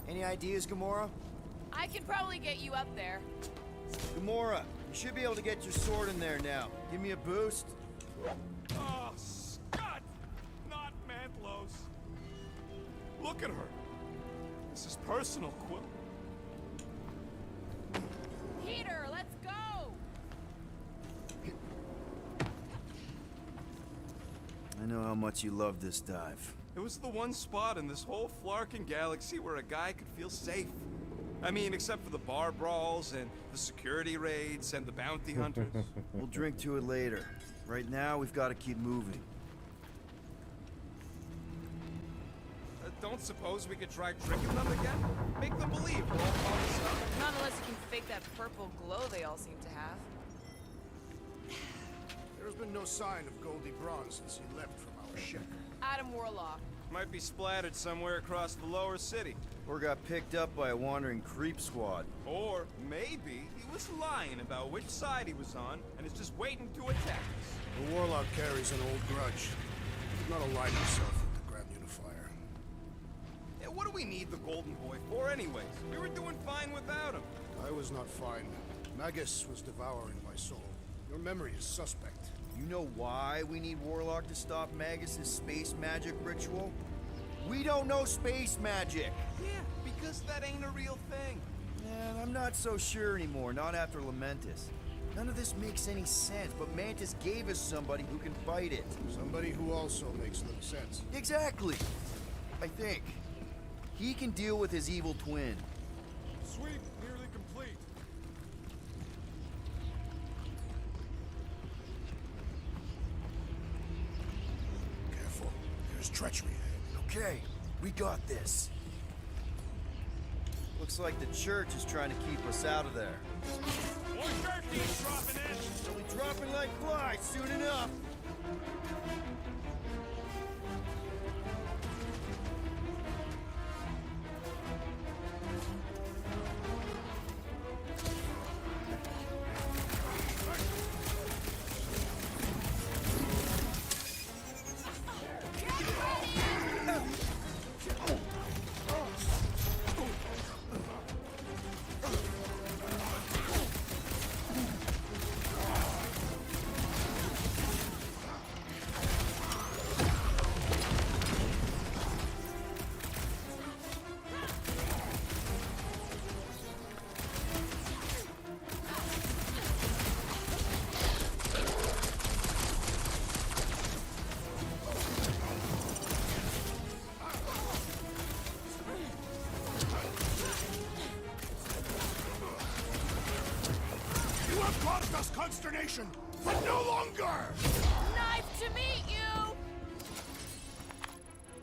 Any ideas, Gamora? I can probably get you up there. Gamora, you should be able to get your sword in there now. Give me a boost. Oh, Scott! Not Mantlow's. Look at her. This is personal, Quill. Peter, let's go! I know how much you love this dive. It was the one spot in this whole Flarkin galaxy where a guy could feel safe. I mean, except for the bar brawls and the security raids and the bounty hunters. We'll drink to it later. Right now, we've got to keep moving. Don't suppose we could try tricking them again? Make them believe we're all part of stuff. Not unless you can fake that purple glow they all seem to have. There's been no sign of Goldie Braun since he left from our ship. Adam Warlock. Might be splattered somewhere across the lower city. Or got picked up by a wandering creep squad. Or maybe he was lying about which side he was on and is just waiting to attack us. The Warlock carries an old grudge. He's not aligned himself with the Grand Unifier. Yeah, what do we need the Golden Boy for anyways? We were doing fine without him. I was not fine. Magus was devouring my soul. Your memory is suspect. You know why we need Warlock to stop Magus' space magic ritual? We don't know space magic! Yeah, because that ain't a real thing. Man, I'm not so sure anymore, not after Lamentus. None of this makes any sense, but Mantis gave us somebody who can fight it. Somebody who also makes little sense. Exactly! I think. He can deal with his evil twin. Sweep nearly complete. Careful. There's treachery ahead. Okay, we got this. Looks like the church is trying to keep us out of there. More churchies dropping in. They'll be dropping like flies soon enough. Consternation, but no longer! Nice to meet you!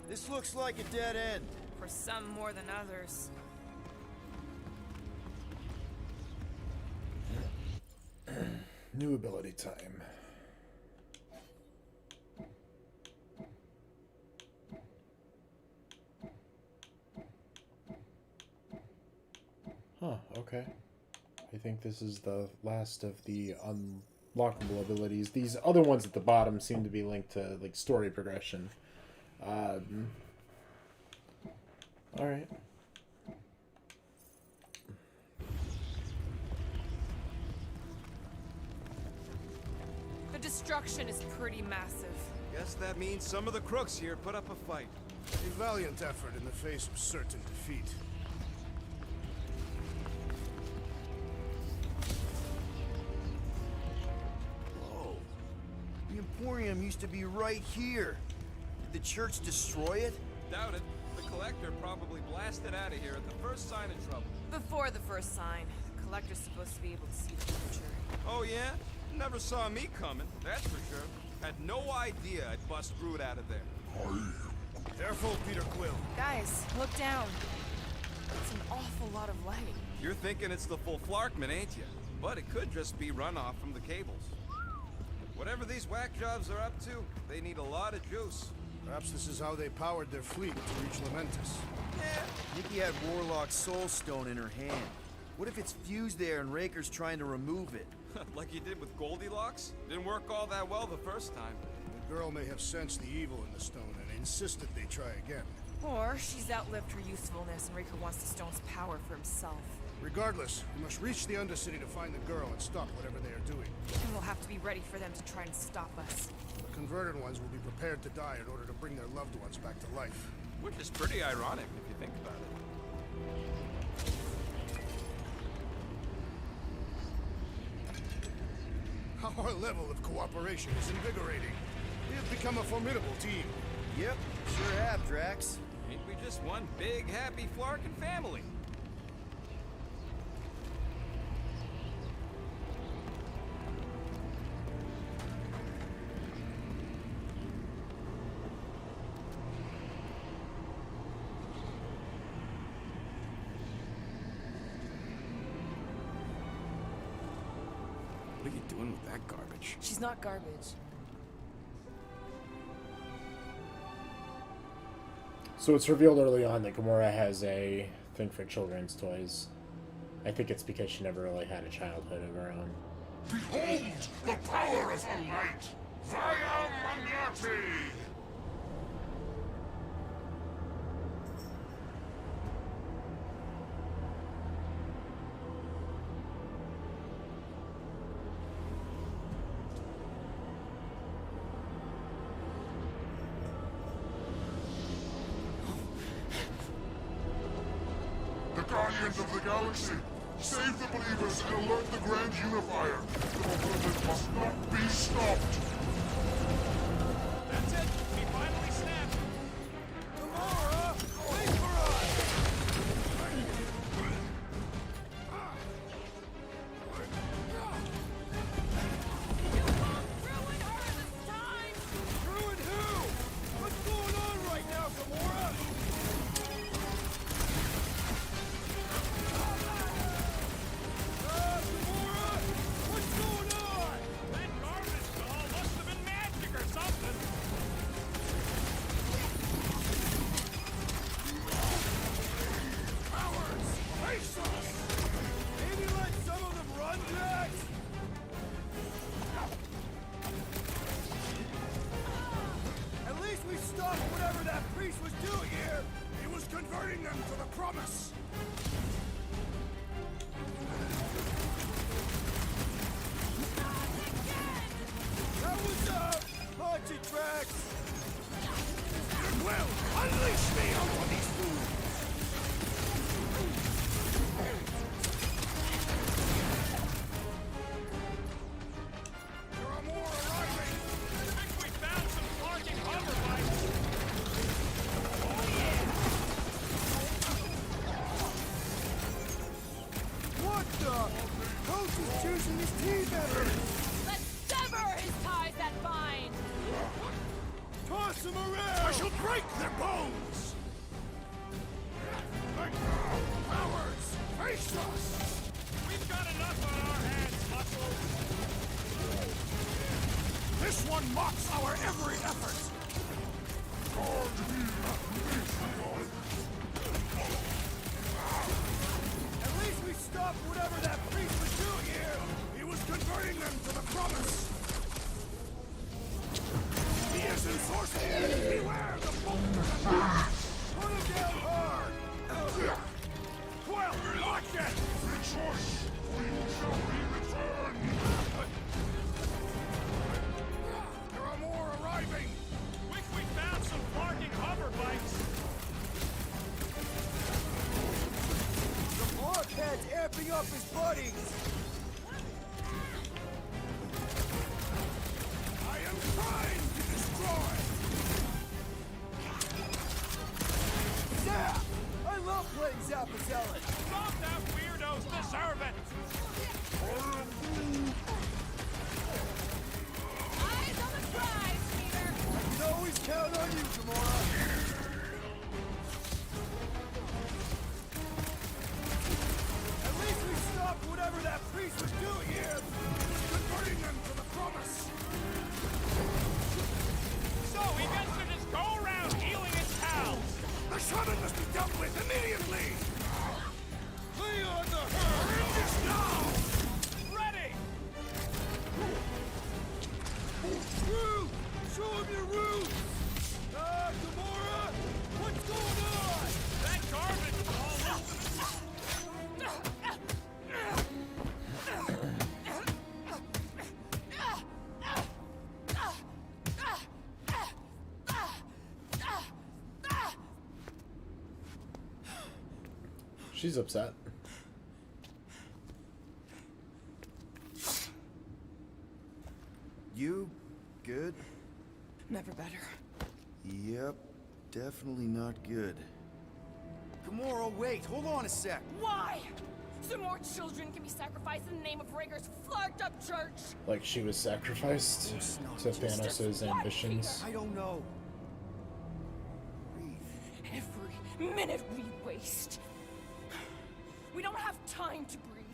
This looks like a dead end. For some more than others. New ability time. Huh, okay. I think this is the last of the unlockable abilities. These other ones at the bottom seem to be linked to like story progression. Alright. The destruction is pretty massive. Guess that means some of the crooks here put up a fight. A valiant effort in the face of certain defeat. The Emporium used to be right here. Did the church destroy it? Doubt it. The Collector probably blasted out of here at the first sign of trouble. Before the first sign, the Collector's supposed to be able to see the future. Oh yeah? Never saw me coming, that's for sure. Had no idea I'd bust Groot out of there. Careful, Peter Quill. Guys, look down. It's an awful lot of light. You're thinking it's the full Flarkman, ain't you? But it could just be runoff from the cables. Whatever these whack jobs are up to, they need a lot of juice. Perhaps this is how they powered their fleet to reach Lamentus. Yeah. Nikki had Warlock's Soul Stone in her hand. What if it's fused there and Raker's trying to remove it? Like he did with Goldilocks? Didn't work all that well the first time. The girl may have sensed the evil in the stone and insisted they try again. Or she's outlived her usefulness and Raker wants the stone's power for himself. Regardless, we must reach the Undercity to find the girl and stop whatever they are doing. And we'll have to be ready for them to try and stop us. The converted ones will be prepared to die in order to bring their loved ones back to life. Which is pretty ironic if you think about it. Our level of cooperation is invigorating. We have become a formidable team. Yep, sure have, Drax. Ain't we just one big, happy Flarkin family? What are you doing with that garbage? She's not garbage. So it's revealed early on that Gamora has a thing for children's toys. I think it's because she never really had a childhood of her own. Behold the power of the light! Via Magnati! The Guardians of the Galaxy! Save the believers and alert the Grand Unifier! The movement must not be stopped! That's it. We finally snapped. Gamora, wait for us! Ruin who? What's going on right now, Gamora? Gamora! What's going on? That garbage doll must have been magic or something. Cowards! Face us! Maybe let some of them run, Drax? At least we stopped whatever that priest was doing here! He was converting them to the promise! That was, Haunted Drax! Peter Quill, unleash me onto these fools! There are more arriving! I think we found some parking hover bikes! What the? Coach is choosing his team members! Let's sever his ties that bind! Toss them around! I shall break their bones! Cowards! Face us! We've got enough on our hands, Muscles! This one mocks our every effort! At least we stopped whatever that priest was doing here! He was converting them to the promise! He is enforcing! Beware the bolter! Put him down hard! Well, watch it! Rejoice, for you shall be returned! There are more arriving! Wish we found some parking hover bikes! The blockhead's amping up his buddies! I am trying to destroy! Zap! I love playing Zappazelli! Stop that weirdos deserve it! Eyes on the prize, Peter! I can always count on you, Gamora! At least we stopped whatever that priest was doing here! Converting them to the promise! So he gets to just go around healing his pals! The shaman must be dealt with immediately! Leon the Herd! We're in this now! Ready! Groot! Show him your roots! Gamora! What's going on? That garbage ball She's upset. You? Good? Never better. Yep, definitely not good. Gamora, wait, hold on a sec. Why? So more children can be sacrificed in the name of Rager's flarked up church? Like she was sacrificed to Thanos' ambitions. I don't know. Every minute we waste. We don't have time to breathe.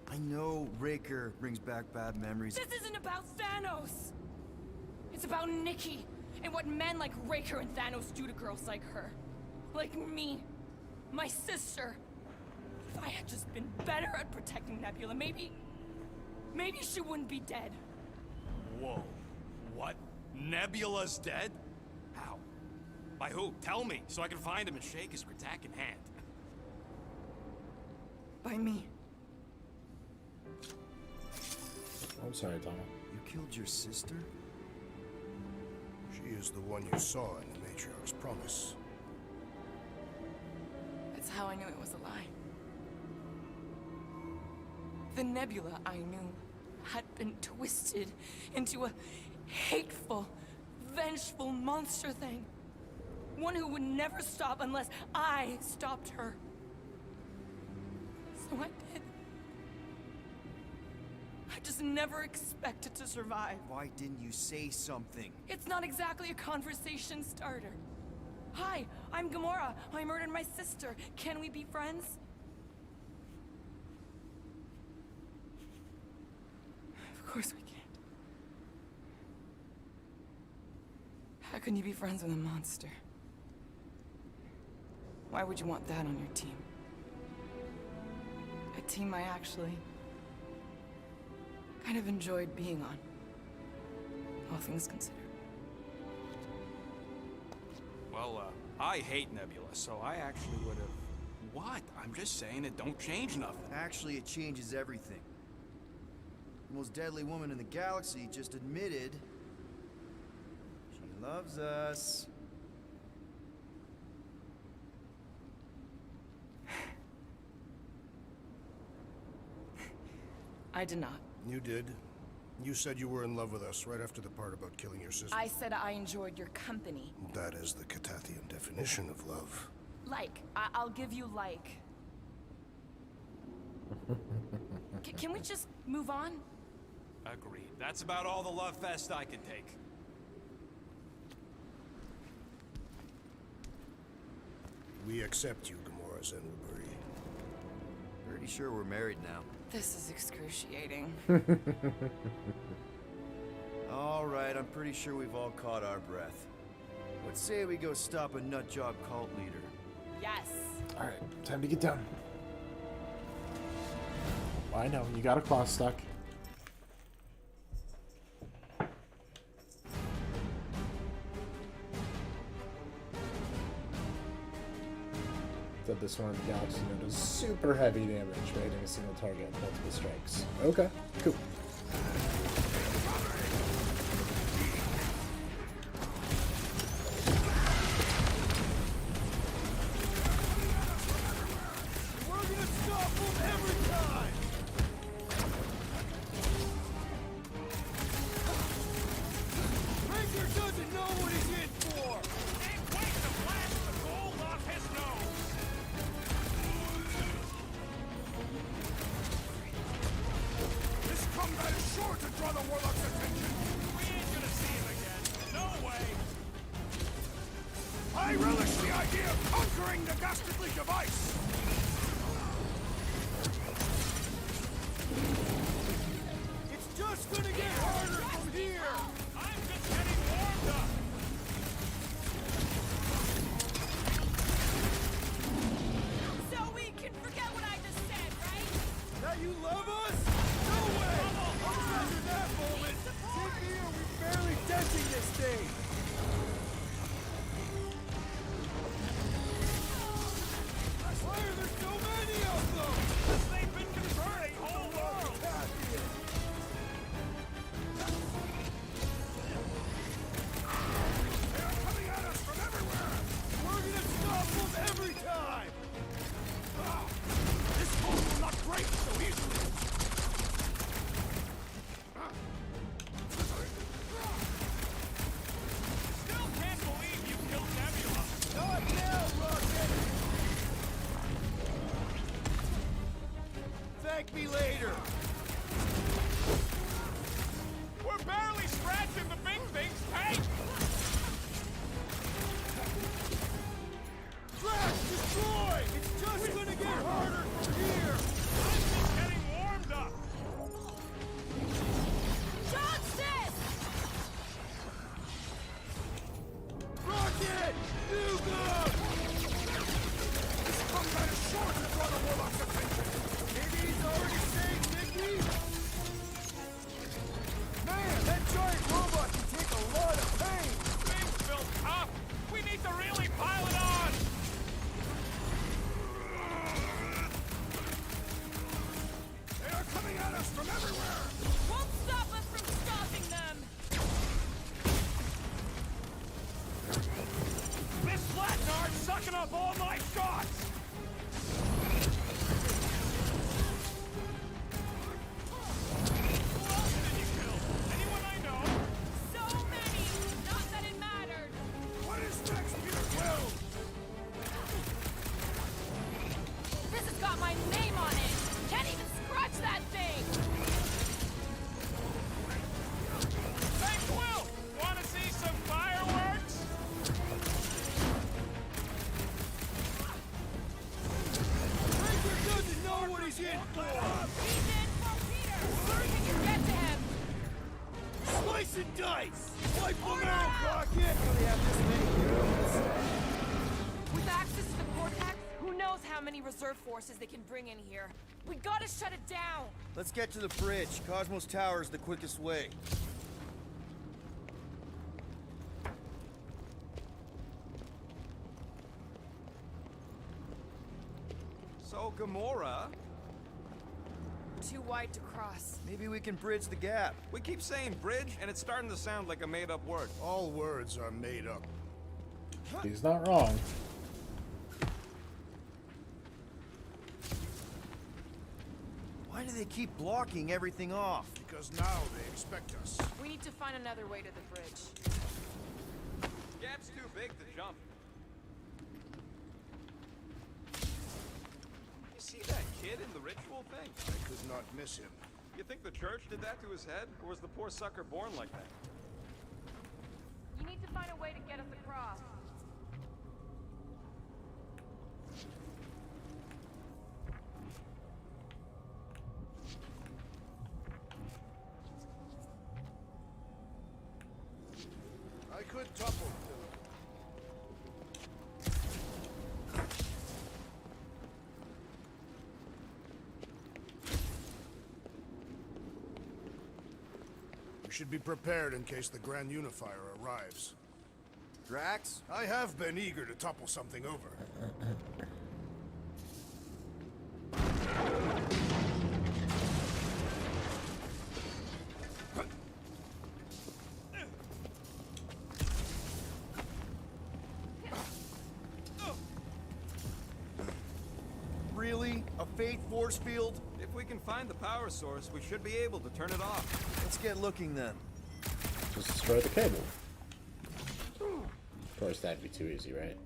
I know Raker brings back bad memories. This isn't about Thanos. It's about Nikki and what men like Raker and Thanos do to girls like her. Like me. My sister. If I had just been better at protecting Nebula, maybe she wouldn't be dead. Whoa. What? Nebula's dead? How? By who? Tell me, so I can find him and shake his Kratak in hand. By me. I'm sorry, Tom. You killed your sister? She is the one you saw in the Matriarch's promise. That's how I knew it was a lie. The Nebula I knew had been twisted into a hateful, vengeful monster thing. One who would never stop unless I stopped her. So I did. I just never expected to survive. Why didn't you say something? It's not exactly a conversation starter. Hi, I'm Gamora. I murdered my sister. Can we be friends? Of course we can't. How can you be friends with a monster? Why would you want that on your team? A team I actually kind of enjoyed being on, all things considered. Well, I hate Nebula, so I actually would have... What? I'm just saying it don't change nothing. Actually, it changes everything. The most deadly woman in the galaxy just admitted she loves us. I did not. You did. You said you were in love with us right after the part about killing your sister. I said I enjoyed your company. That is the Catathian definition of love. Like. I'll give you like. Can we just move on? Agreed. That's about all the love fest I can take. We accept you, Gamora Zenwaburi. Pretty sure we're married now. This is excruciating. All right, I'm pretty sure we've all caught our breath. Let's say we go stop a nutjob cult leader. Yes. All right, time to get down. I know, you got a claw stuck. That this one in the Galaxy Note does super heavy damage by hitting a single target with multiple strikes. Okay, cool. We're gonna stop them every time! Raker doesn't know what he's in for! Can't wait to blast the gold off his nose! This combat is sure to draw the Warlock's attention! We ain't gonna see him again. No way! I relish the idea of conquering the dastardly device! It's just gonna get harder from here! I'm just getting warmed up! So we can forget what I just said, right? That you love us? No way! I'll treasure that moment! Sit here, we're barely denting this thing! Why are there so many of them? Because they've been converting whole world! They are coming at us from everywhere! We're gonna stop them every time! Ah, this fool will not break so easily! Still can't believe you killed Nebula! Not now, Rocket! Thank me later! We're barely scratching the big thing's tank! Drax, destroy! It's just gonna get harder from here! I'm just getting warmed up! Justice! This comes kind of short to draw the Warlock's attention. Maybe he's already saved Mickey? Man, that giant robot can take a lot of pain. Things feel tough. We need to really pile it on. They are coming at us from everywhere. Won't stop us from stopping them. This Flatnard's sucking up all my shots. Who else did you kill? Anyone I know? So many. Not that it mattered. What is next, Peter Quill? This has got my name on it. Can't even scratch that thing. Hey, Quill! Wanna see some fireworks? Ranger doesn't know what he's in for. He's in for Peter. Hurry and get to him. Slice and dice. Wipe them out, Rocket. With access to the Cortex, who knows how many reserve forces they can bring in here. We gotta shut it down. Let's get to the bridge. Cosmos Tower is the quickest way. So, Gamora? Too wide to cross. Maybe we can bridge the gap. We keep saying bridge, and it's starting to sound like a made-up word. All words are made up. He's not wrong. Why do they keep blocking everything off? Because now they expect us. We need to find another way to the bridge. Gap's too big to jump. You see that kid in the ritual thing? I could not miss him. You think the church did that to his head, or was the poor sucker born like that? You need to find a way to get us across. I could topple. We should be prepared in case the Grand Unifier arrives. Drax? I have been eager to topple something over. Really? A Fate force field? If we can find the power source, we should be able to turn it off. Let's get looking then. Just destroy the cable. Of course, that'd be too easy, right?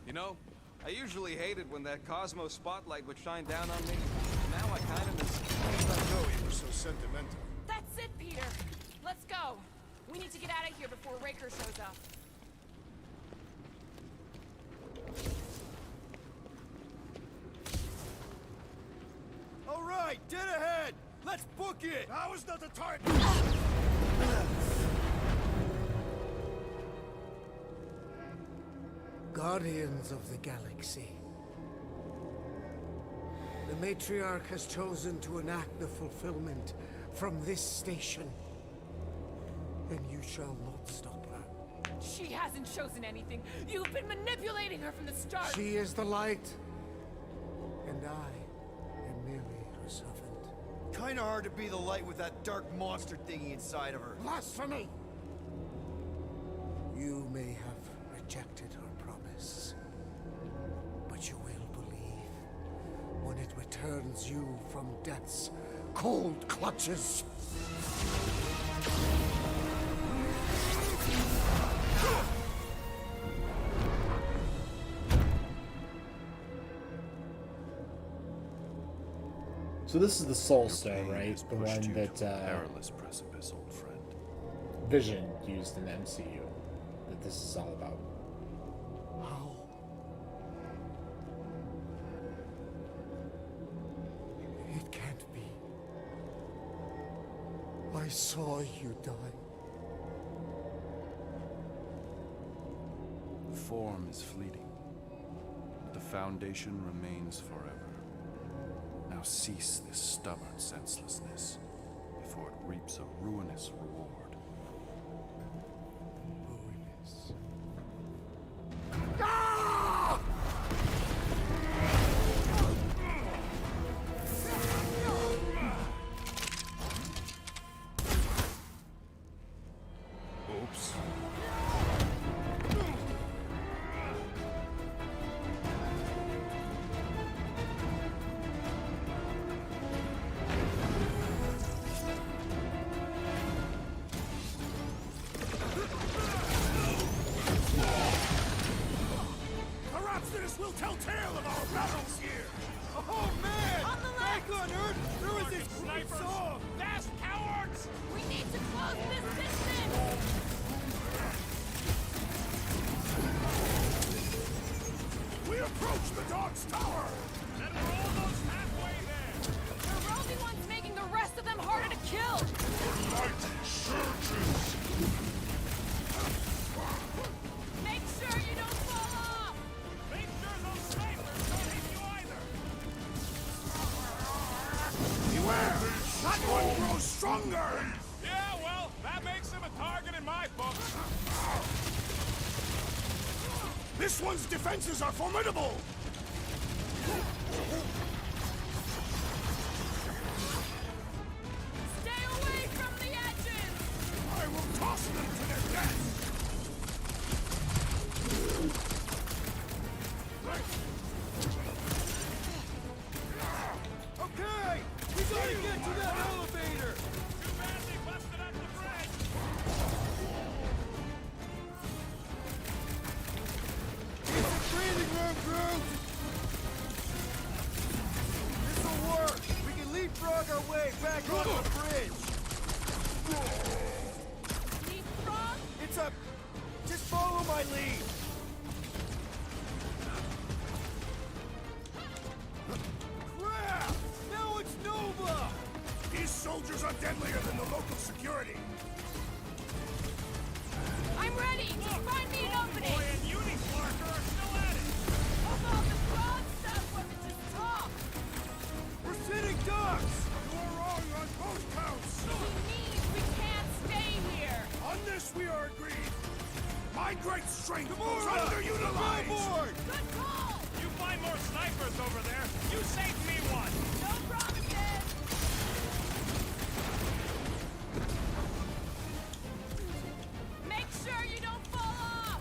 You know, I usually hated when that Cosmo spotlight would shine down on me. Now I kind of miss it. I did not know you were so sentimental. That's it, Peter. Let's go. We need to get out of here before Raker shows up. All right, dead ahead. Let's book it. Now is not the time. Guardians of the Galaxy. The Matriarch has chosen to enact the fulfillment from this station. And you shall not stop her. She hasn't chosen anything. You've been manipulating her from the start. She is the light. And I am merely her servant. Kinda hard to be the light with that dark monster thingy inside of her. Blasphemy! You may have rejected her promise, but you will believe when it returns you from death's cold clutches. So this is the Soul Stone, right? The one that perilous precipice, old friend. Vision used in the MCU. That this is all about. How? It can't be. I saw you die. The form is fleeting, but the foundation remains forever. Now cease this stubborn senselessness, before it reaps a ruinous reward. Ruinous. Oops. Perhaps this will tell tale of our battles here! Oh man! On the left! Back on Earth, there was this great song! Fast, cowards! We need to close this distance! We approach the Dog's Tower! Then we're almost halfway there! The Rosie one's making the rest of them harder to kill! Mighty surges! Make sure you don't fall off! Make sure those snipers don't hit you either! Beware! That one grows stronger! Yeah, well, that makes him a target in my book. This one's defenses are formidable! Stay away from the edges! I will toss them to their death! Okay! We gotta get to that elevator! Too bad they busted up the bridge! It's a breathing room, Groot! This'll work! We can leapfrog our way back on the bridge! Leapfrog? It's a... Just follow my lead! Crap! Now it's Nova! These soldiers are deadlier than the local security! I'm ready! Just find me an opening! Boy and Unisparker are still at it! Although the broad stuff wasn't just talk! We're sitting ducks! You're wrong on both counts! He means we can't stay here! On this we are agreed! My great strength was underutilized! Good call! You find more snipers over there! You saved me one! No promises! Make sure you don't fall off!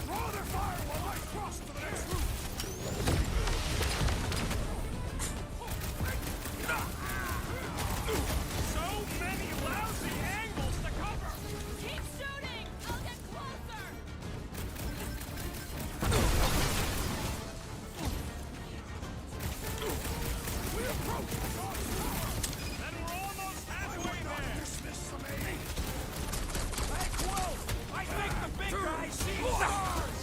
Draw their fire while I cross to the next route! So many lousy angles to cover! Keep shooting! I'll get closer! We approach the Dog's Tower! Then we're almost halfway there! Dismiss some aid! Hey, Quill! I think the big guy sees ours!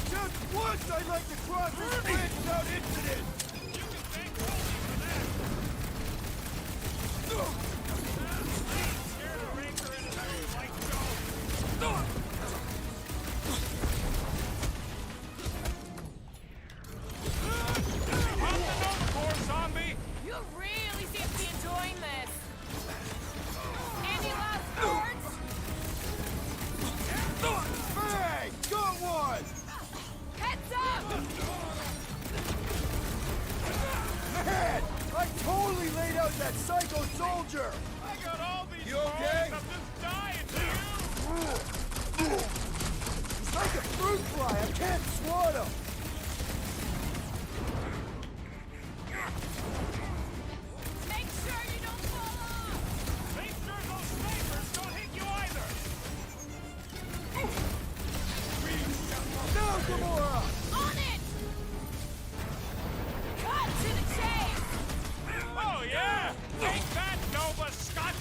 Just once I'd like to cross this bridge without incident! You can thank Rosie for that! Scared the Ranger into that light show! Pop the Nova Corps, zombie! You really seem to be enjoying this! Any last words? Bang! Got one! Heads up! Ahead! I totally laid out that psycho soldier! I got all these You okay? bones, I'm just dying to you! It's like a fruit fly, I can't swat him! Make sure you don't fall off! Make sure those snipers don't hit you either! Now, Gamora! On it! Cut to the chase! Oh yeah! Take that, Nova Scott!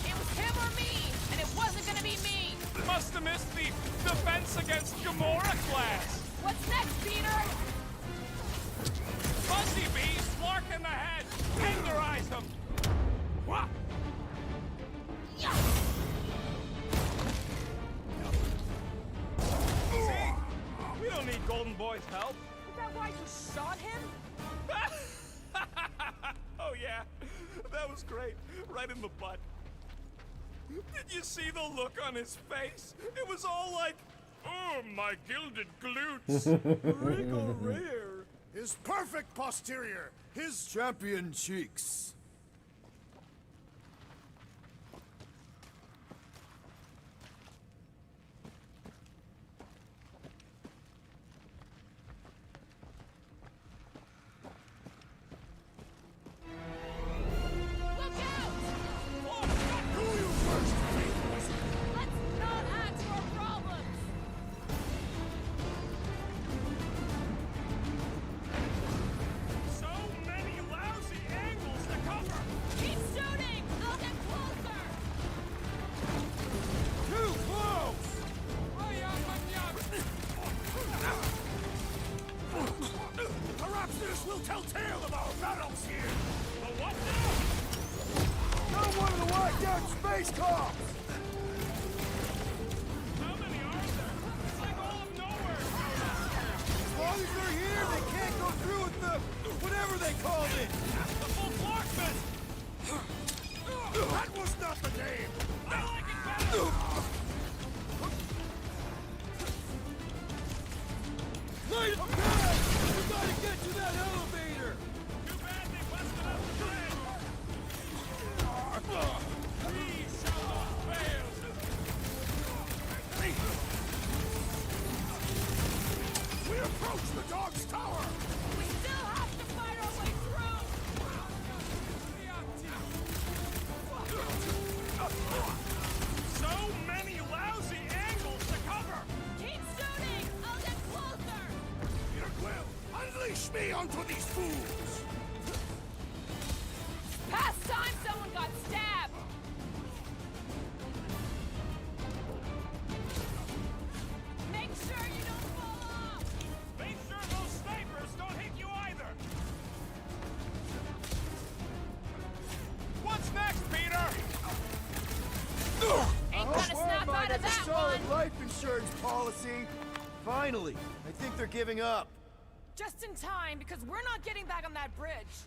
It was him or me, and it wasn't gonna be me! Must have missed the Defense Against Gamora class. What's next, Peter? Fuzzy bees, Flark in the head. Tenderize them. What? See? We don't need Golden Boy's help. Is that why you shot him? Oh yeah, that was great. Right in the butt. Did you see the look on his face? It was all like, oh, my gilded glutes. Rico Rare. His perfect posterior. His champion cheeks. We'll tell tale of our battles here! The what now? Not one of the whacked-out space cops! How many are there? It's like all of nowhere. As long as they're here, they can't go through with the... whatever they called it! The full Flarkman! That was not the name! I like it better! Light up gas! We gotta get to that elevator! Too bad they busted up the train! We shall not fail! We approach the dog's tower! We still have to fight our way through! So many lousy angles to cover! Keep shooting! I'll get closer! Peter Quill, unleash me onto these fools! Past time someone got stabbed! Make sure you don't fall off! Make sure those snipers don't hit you either! What's next, Peter? Ain't gonna snap out of that solid one! life insurance policy. Finally, I think they're giving up. Just in time, because we're not getting back on that bridge.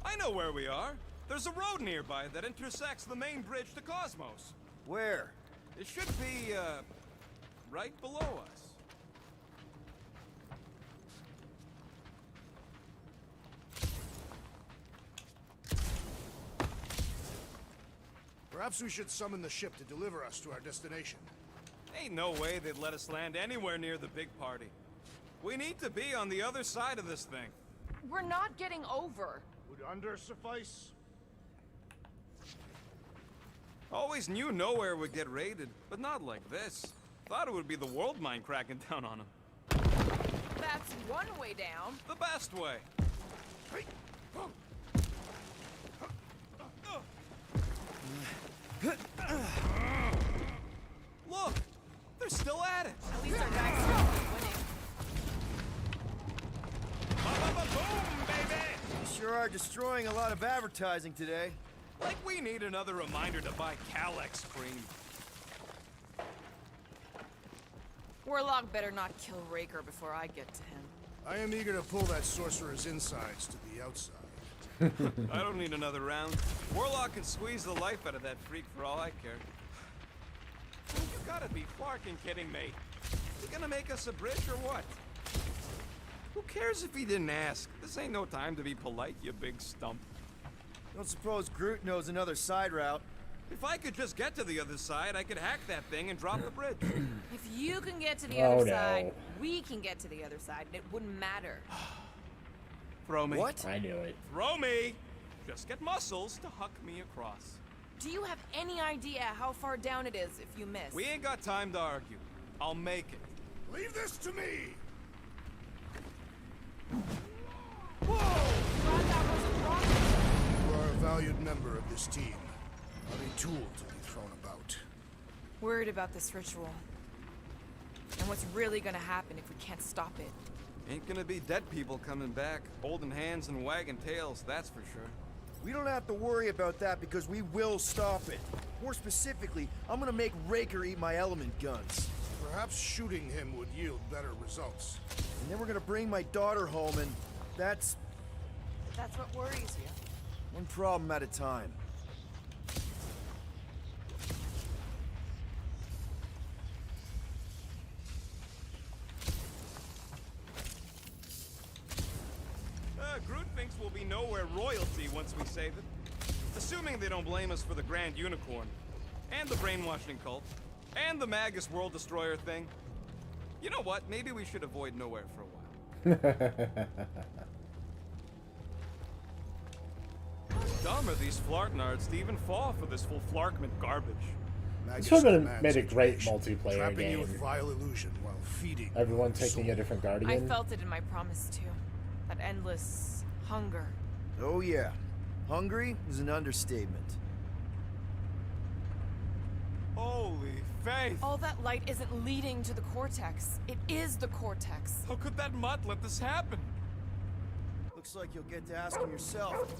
I know where we are. There's a road nearby that intersects the main bridge to Cosmos. Where? It should be, right below us. Perhaps we should summon the ship to deliver us to our destination. Ain't no way they'd let us land anywhere near the big party. We need to be on the other side of this thing. We're not getting over. Would under suffice? Always knew nowhere would get raided, but not like this. Thought it would be the world mine cracking down on them. That's one way down. The best way. Look! They're still at it! At least our guys are winning. Boom, baby! You sure are destroying a lot of advertising today. Like we need another reminder to buy Calyx cream. Warlock better not kill Raker before I get to him. I am eager to pull that sorcerer's insides to the outside. I don't need another round. Warlock can squeeze the life out of that freak for all I care. You gotta be fucking kidding me. You gonna make us a bridge or what? Who cares if he didn't ask? This ain't no time to be polite, you big stump. Don't suppose Groot knows another side route. If I could just get to the other side, I could hack that thing and drop the bridge. If you can get to the other side, we can get to the other side, and it wouldn't matter. Throw me. What? I knew it. Throw me! Just get muscles to huck me across. Do you have any idea how far down it is if you miss? We ain't got time to argue. I'll make it. Leave this to me! Whoa! Glad that wasn't wrong. You are a valued member of this team. Not a tool to be thrown about. Worried about this ritual. And what's really gonna happen if we can't stop it? Ain't gonna be dead people coming back, holding hands and wagging tails, that's for sure. We don't have to worry about that because we will stop it. More specifically, I'm gonna make Raker eat my element guns. Perhaps shooting him would yield better results. And then we're gonna bring my daughter home and that's what worries you. one problem at a time. Groot thinks we'll be nowhere royalty once we save it. Assuming they don't blame us for the Grand Unicorn, and the brainwashing cult, and the Magus World Destroyer thing. You know what? Maybe we should avoid nowhere for a while. Dumb are these Flartnards to even fall for this full Flarkment garbage. This would have made a great multiplayer trapping you game. with vile illusion while feeding Everyone taking a different I guardian. felt it in my promise too. That endless hunger. Oh yeah. Hungry is an understatement. Holy faith! All that light isn't leading to the Cortex. It is the Cortex. How could that mutt let this happen? Looks like you'll get to ask him yourself.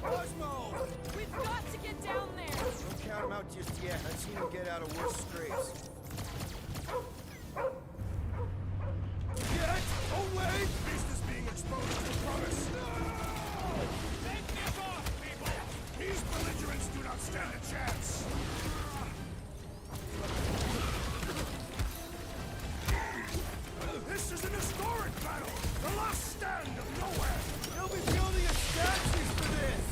Cosmo! We've got to get down there! Don't count him out just yet. I've seen him get out of worse scrapes. Yet! Oh wait! Beast is being exposed to promise. Take this off, people! These belligerents do not stand a chance. This is an historic battle! The last stand of nowhere! They'll be building a statues for this!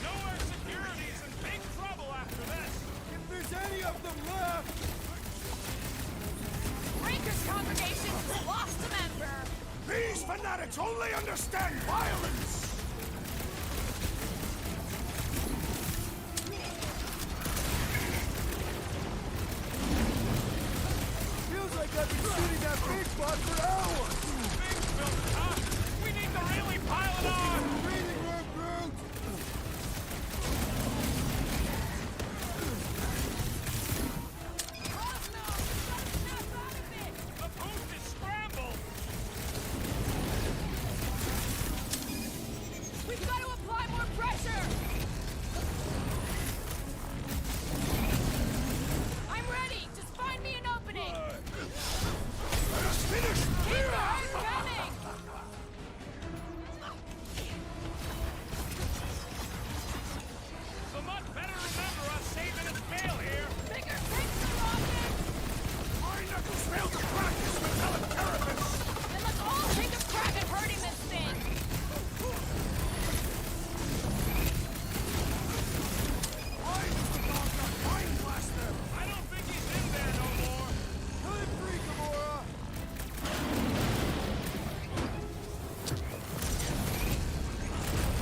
Nowhere Security's in big trouble after this! If there's any of them left! Raker's congregation lost a member! These fanatics only understand violence! Feels like I've been shooting that big spot for hours! Things built up! We need to really pile it on! Breathing room, Groot! The booth is scrambled! We've got to apply more pressure! I'm ready! Just find me an opening! Let us finish! Keep on coming! The mutt better remember us saving its tail here! Bigger picture, Rocket! My knuckles failed to crack this metallic carapace! Then let's all take a crack at hurting this thing! I was the dog that mind blaster! I don't think he's in there no more! Time free, Gamora!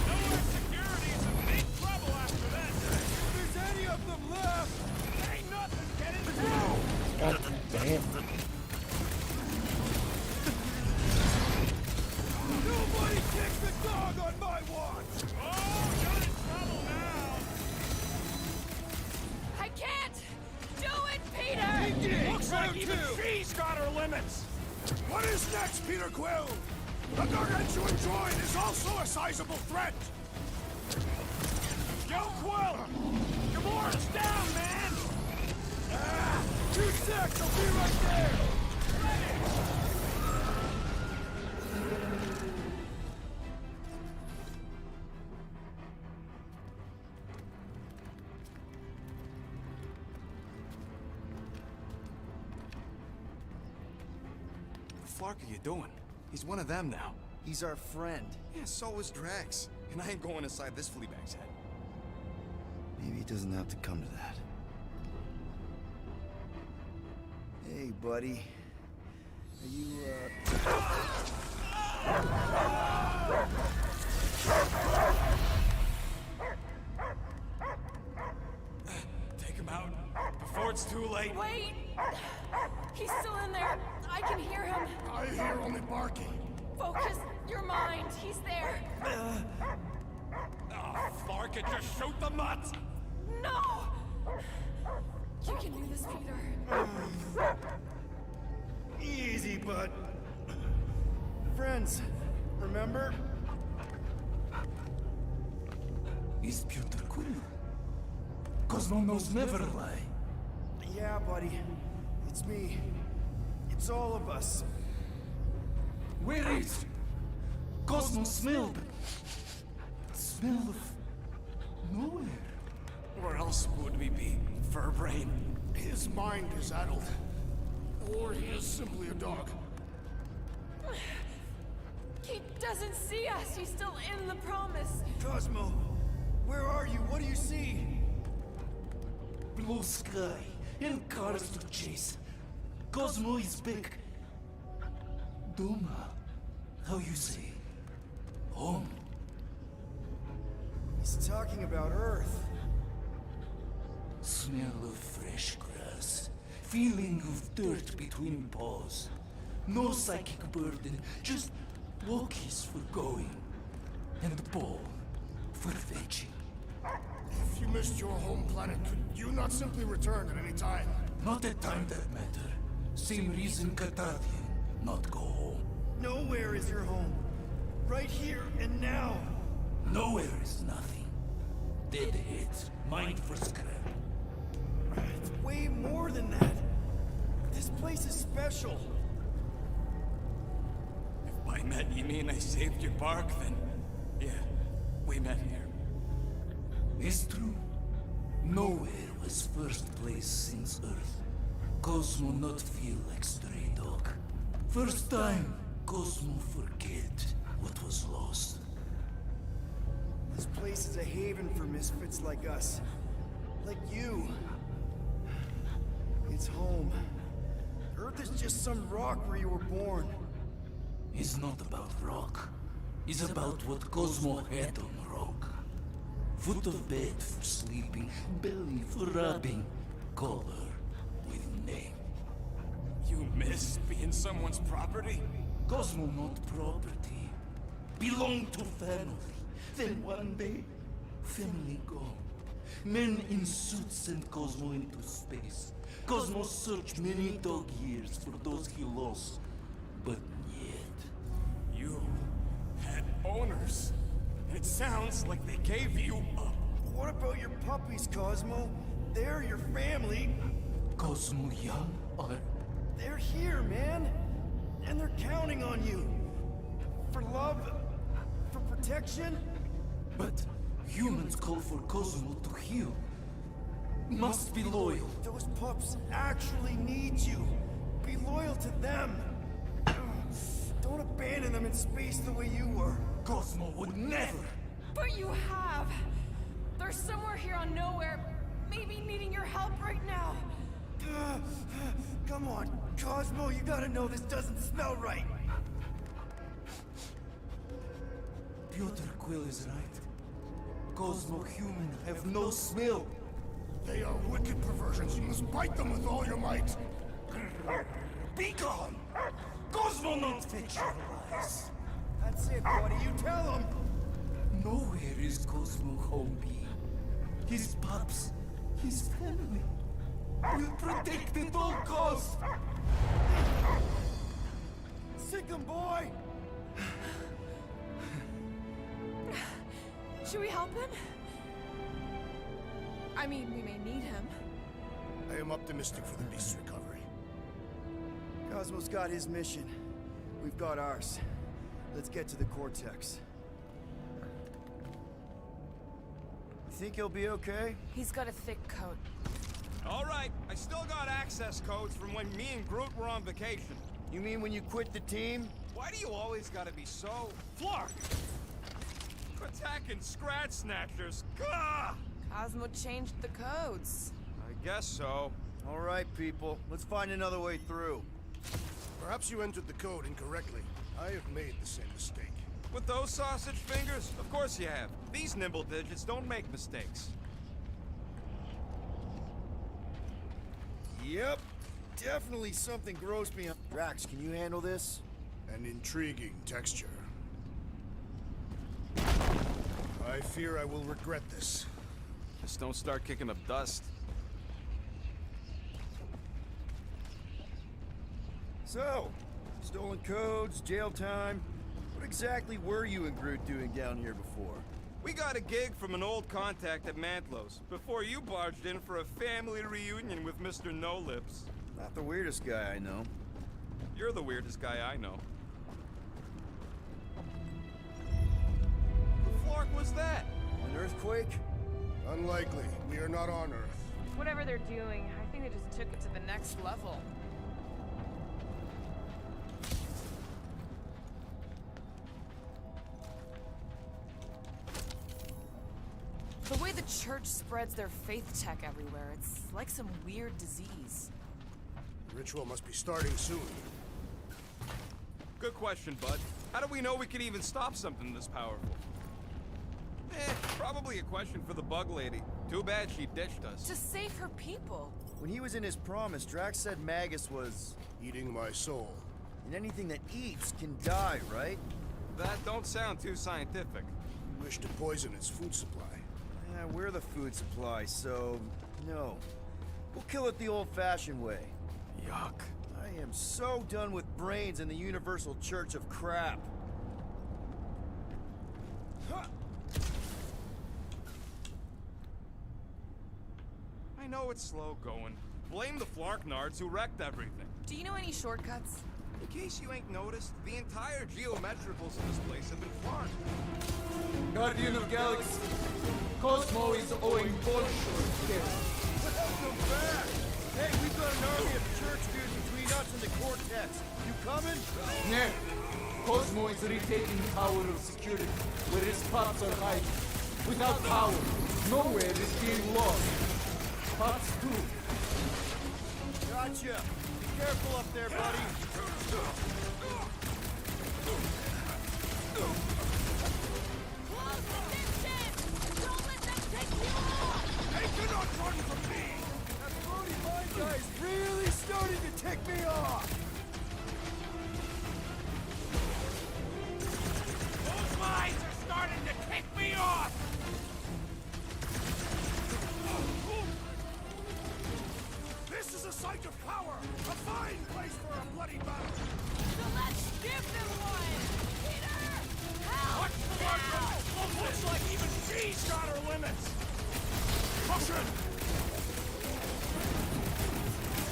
Nowhere Security's in big trouble after this! If there's any of them left! Ain't nothing getting through! God damn. Nobody kicks the dog on my watch! Oh, you're in trouble now! I can't do it, Peter! He did! Looks like Round even two. she's got her limits! What is next, Peter Quill? The gargantuan droid is also a sizable threat! Yo, Quill! Gamora's down, man! 2 secs, I'll be right there! What the fuck are you doing? He's one of them now. He's our friend. Yeah, so is Drax. And I ain't going inside this fleabag's head. Maybe it doesn't have to come to that. Hey, buddy. Are you, Take him out before it's too late. Wait! He's still in there. I can hear him. I hear only barking. Focus your mind. He's there. Oh, Flark could just shoot the mutts! No! You can do this, Peter. Easy, bud. Friends, remember? Is Peter Quill? Cosmo knows never lie. Yeah, buddy. It's me. It's all of us. Where is Cosmo smelled? Smell of nowhere. Where else would we be, Furbrain? His mind is addled. Or he is simply a dog. He doesn't see us. He's still in the promise. Cosmo, where are you? What do you see? Blue sky and cars to chase. Cosmo is back. Doma, how you say? Home. He's talking about Earth. Smell of fresh grass. Feeling of dirt between paws. No psychic burden, just walkies for going. And the ball for fetching. If you missed your home planet, could you not simply return at any time? Not at time that matter. Same reason Carthathian, not go home. Nowhere is your home. Right here and now. Nowhere is nothing. Dead heads, mind for scrap. It's way more than that. This place is special. If by met you mean I saved your bark, then yeah, we met here. It's true. Nowhere was first place since Earth. Cosmo not feel like stray dog. First time, Cosmo forget what was lost. This place is a haven for misfits like us. Like you. It's home. Earth is just some rock where you were born. It's not about rock. It's about what Cosmo had on rock. Foot of bed for sleeping, belly for rubbing, color with name. You miss being someone's property? Cosmo not property. Belong to family. Then one day, family gone. Men in suits send Cosmo into space. Cosmo searched many dog years for those he lost. But yet... You had owners. It sounds like they gave you up. What about your puppies, Cosmo? They're your family. Cosmo young or... They're here, man. And they're counting on you. For love, for protection. But humans call for Cosmo to heal. Must be loyal. Those pups actually need you. Be loyal to them. Don't abandon them in space the way you were. Cosmo would never. But you have. They're somewhere here on Nowhere, maybe needing your help right now. Come on, Cosmo, you gotta know this doesn't smell right. Peter Quill is right. Cosmo human have no smell. They are wicked perversions. You must bite them with all your might. Be gone! Cosmo not fetch your lies. That's it, buddy. You tell them. Nowhere is Cosmo home be. His pups, his family, will protect at all costs. Sick 'em, boy! Should we help him? I mean, we may need him. I am optimistic for the beast's recovery. Cosmo's got his mission. We've got ours. Let's get to the Cortex. You think he'll be okay? He's got a thick coat. All right, I still got access codes from when me and Groot were on vacation. You mean when you quit the team? Why do you always gotta be so... Flark! Attacking Scratch Snatchers! Gah! Cosmo changed the codes. I guess so. All right, people. Let's find another way through. Perhaps you entered the code incorrectly. I have made the same mistake. With those sausage fingers? Of course you have. These nimble digits don't make mistakes. Yep. Definitely something gross beyond... Drax, can you handle this? An intriguing texture. I fear I will regret this. Just don't start kicking up dust. So, stolen codes, jail time. What exactly were you and Groot doing down here before? We got a gig from an old contact at Mantlos before you barged in for a family reunion with Mr. No-Lips. Not the weirdest guy I know. You're the weirdest guy I know. The flark was that? An earthquake? Unlikely. We are not on Earth. Whatever they're doing, I think they just took it to the next level. The way the church spreads their faith tech everywhere, it's like some weird disease. The ritual must be starting soon. Good question, bud. How do we know we can even stop something this powerful? Probably a question for the bug lady. Too bad she ditched us. To save her people. When he was in his promise, Drax said Magus was... eating my soul. And anything that eats can die, right? That don't sound too scientific. You wish to poison its food supply. Yeah, we're the food supply, so... no. We'll kill it the old-fashioned way. Yuck. I am so done with brains and the Universal Church of Crap. I know it's slow going. Blame the Flarknards who wrecked everything. Do you know any shortcuts? In case you ain't noticed, the entire geometricals in this place have been flarked. Guardian of Galaxy, Cosmo is owing Bolshoi care. Welcome back! Hey, we've got an army of church dudes between us and the Cortex. You coming? No. Cosmo is retaking Tower of Security, where his pups are hiding. Without power, nowhere is being lost. Pups too. Gotcha! Be careful up there, buddy! Hey, you're not running from me! That Brody Mine guy is really starting to tick me off! Those mines are starting to tick me off! This is a site of power! A fine place for a bloody battle! So let's give them one! Peter! Help! Watch the mark! Looks like even she's got her limits! Caution!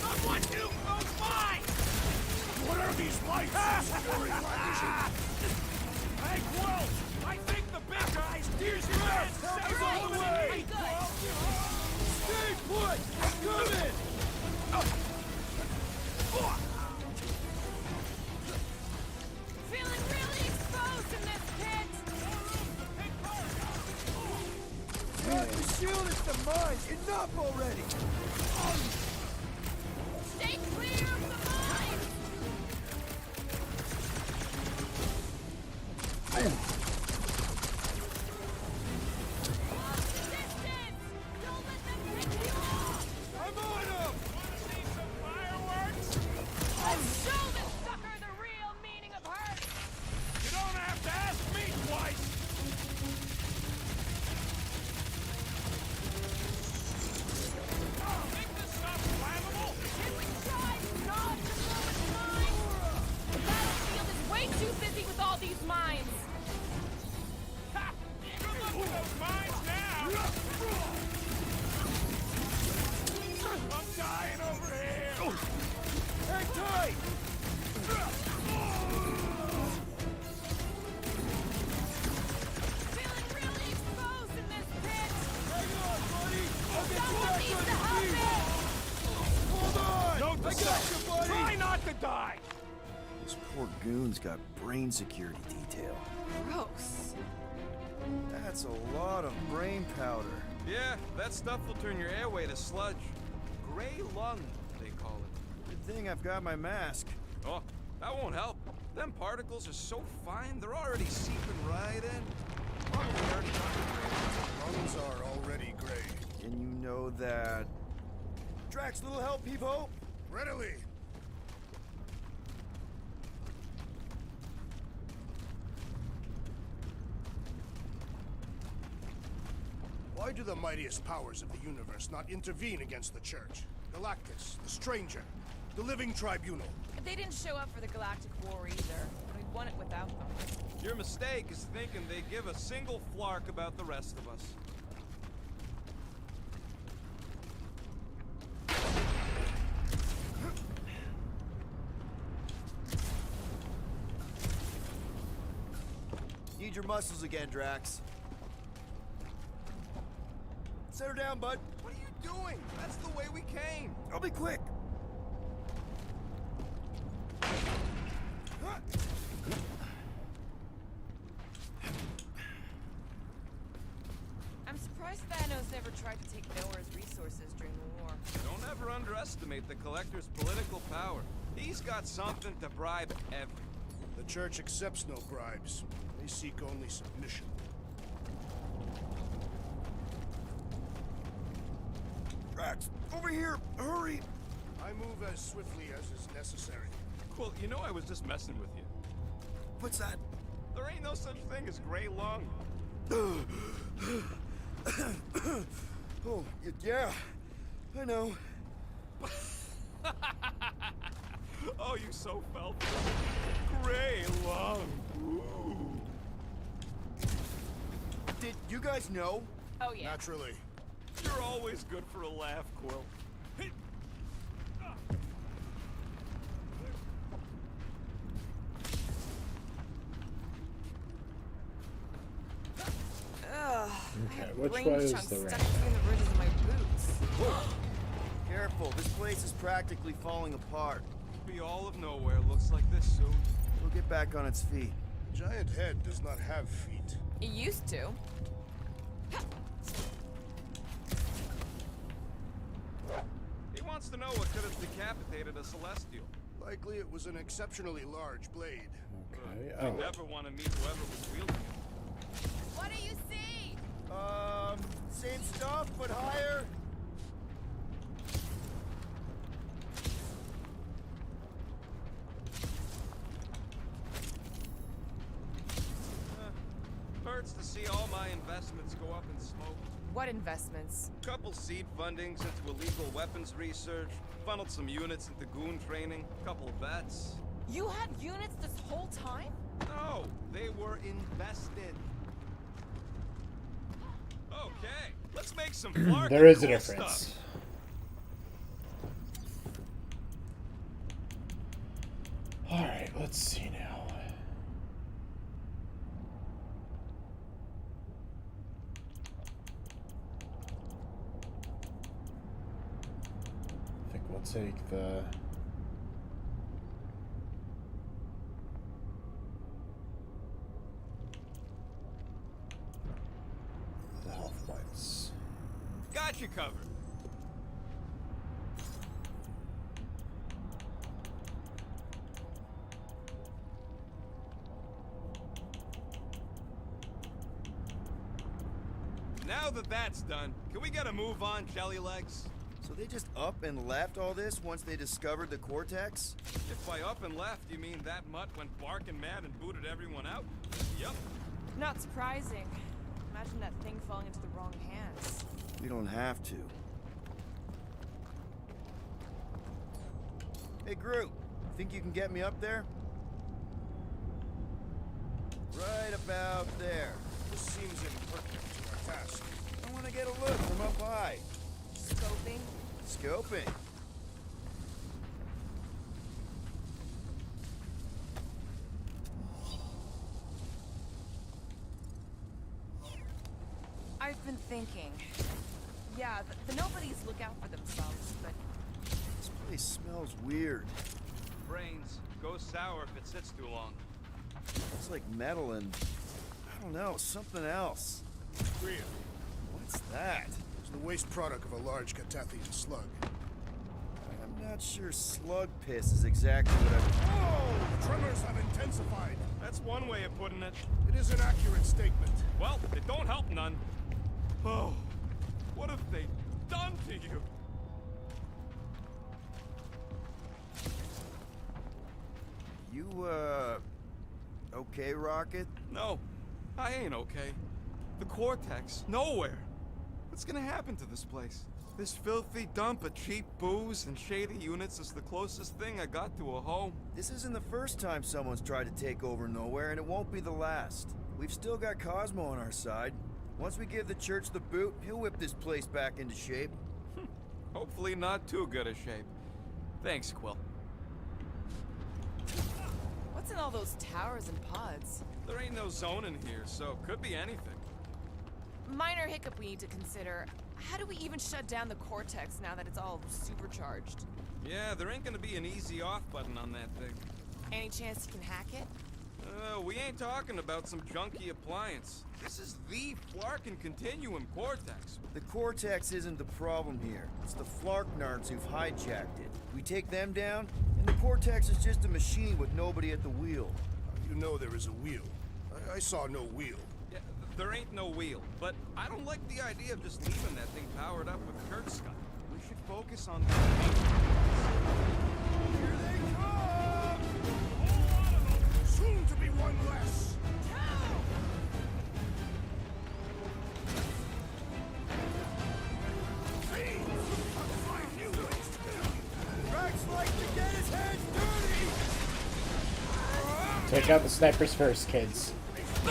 Someone nuke those mines! What are these lights? Hey, Quill! I think the big guy's steers your ass! Help all the way! Stay put! I'm coming! Feeling really exposed in this pit! Not the shield, it's the mines! Enough already! Stay clear of the mines! Distance! Don't let them pick you off! I'm on him! Wanna see some fireworks? Let's show this sucker the real meaning of hurt! You don't have to ask me twice! Think this stuff's flammable? Can we try not to blow its mines? The battlefield is way too busy with all these mines! Ha! Good luck with those mines now! I'm dying over here! Hang tight! Feeling really exposed in this pit! Hang on, buddy! I'll get you Someone back needs on to your help feet! me! Hold on! Note I to got self. you, buddy! Try not to die! This poor goon's got brain security detail. Gross. That's a lot of brain powder. Yeah, that stuff will turn your airway to sludge. Gray lung, they call it. Good thing I've got my mask. Oh, that won't help. Them particles are so fine, they're already seeping right in. Probably already Lungs are already gray. And you know that... Drax, little help, Peep-Ho? Readily! Why do the mightiest powers of the universe not intervene against the Church? Galactus, the Stranger, the Living Tribunal. They didn't show up for the Galactic War either. We won it without them. Your mistake is thinking they give a single flark about the rest of us. Need your muscles again, Drax. Set her down, bud. What are you doing? That's the way we came. I'll be quick. I'm surprised Thanos never tried to take Noah's resources during the war. Don't ever underestimate the Collector's political power. He's got something to bribe everyone. The Church accepts no bribes. They seek only submission. Drax, over here! Hurry! I move as swiftly as is necessary. Well, you know I was just messing with you. What's that? There ain't no such thing as gray lung. Oh, yeah. I know. Oh, you so felt it. Gray lung. Ooh. Did you guys know? Oh, yeah. Naturally. You're always good for a laugh, Quill. Okay, which way is the stuck ramp? between the ridges of my boots. Careful, this place is practically falling apart. Be all of nowhere looks like this soon. We'll get back on its feet. Giant head does not have feet. It used to. He wants to know what could have decapitated a Celestial. Likely it was an exceptionally large blade. Okay. I Oh. never want to meet whoever was wielding it. What do you see? Same stuff, but higher. Hurts to see all my investments go up in smoke. What investments? Couple seed fundings into illegal weapons research, funneled some units into goon training, couple of vets. You had units this whole time? No, they were invested. Okay, let's make some flarkin' There is a cool difference. stuff. Alright, let's see now. I think we'll take the... the health points. Got you covered. Now that that's done, can we get a move on, Jelly Legs? So they just up and left all this once they discovered the Cortex? If by up and left you mean that mutt went barking mad and booted everyone out? Yup. Not surprising. Imagine that thing falling into the wrong hands. We don't have to. Hey, Groot. Think you can get me up there? Right about there. This seems impertinent to our task. I want to get a look from up high. Scoping? Scoping. I've been thinking. Yeah, the nobodies look out for themselves, but This place smells weird. Brains. Goes sour if it sits too long. It's like metal and... I don't know, something else. Rhea, What's that? it's the waste product of a large Catathian slug. I'm not sure slug piss is exactly what I... Whoa! Tremors have intensified. That's one way of putting it. It is an accurate statement. Well, it don't help none. Oh, what have they done to you? You, okay, Rocket? No, I ain't okay. The Cortex, nowhere. What's gonna happen to this place? This filthy dump of cheap booze and shady units is the closest thing I got to a home. This isn't the first time someone's tried to take over Nowhere, and it won't be the last. We've still got Cosmo on our side. Once we give the church the boot, he'll whip this place back into shape. Hopefully not too good a shape. Thanks, Quill. What's in all those towers and pods? There ain't no zone in here, so could be anything. Minor hiccup we need to consider. How do we even shut down the Cortex now that it's all supercharged? Yeah, there ain't gonna be an easy off button on that thing. Any chance you can hack it? We ain't talking about some junky appliance. This is the Flarkin Continuum Cortex. The Cortex isn't the problem here. It's the Flarknards who've hijacked it. We take them down, and the Cortex is just a machine with nobody at the wheel. You know there is a wheel. I saw no wheel. Yeah, there ain't no wheel, but I don't like the idea of just leaving that thing powered up with Kurtzscott. We should focus on the... Here they come! A whole lot of them! Soon to be one less! Take out the snipers first, kids. They've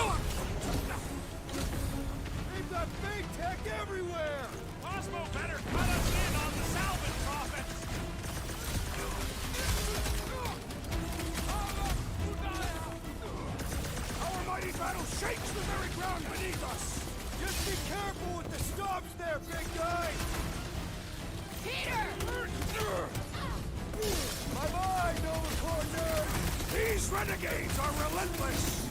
got big tech everywhere! Cosmo better cut us in on the salvage profits! Our mighty battle shakes the very ground beneath us! Just be careful with the stops there, big guy! Peter! Bye-bye, Nova Corps nerds! These renegades are relentless!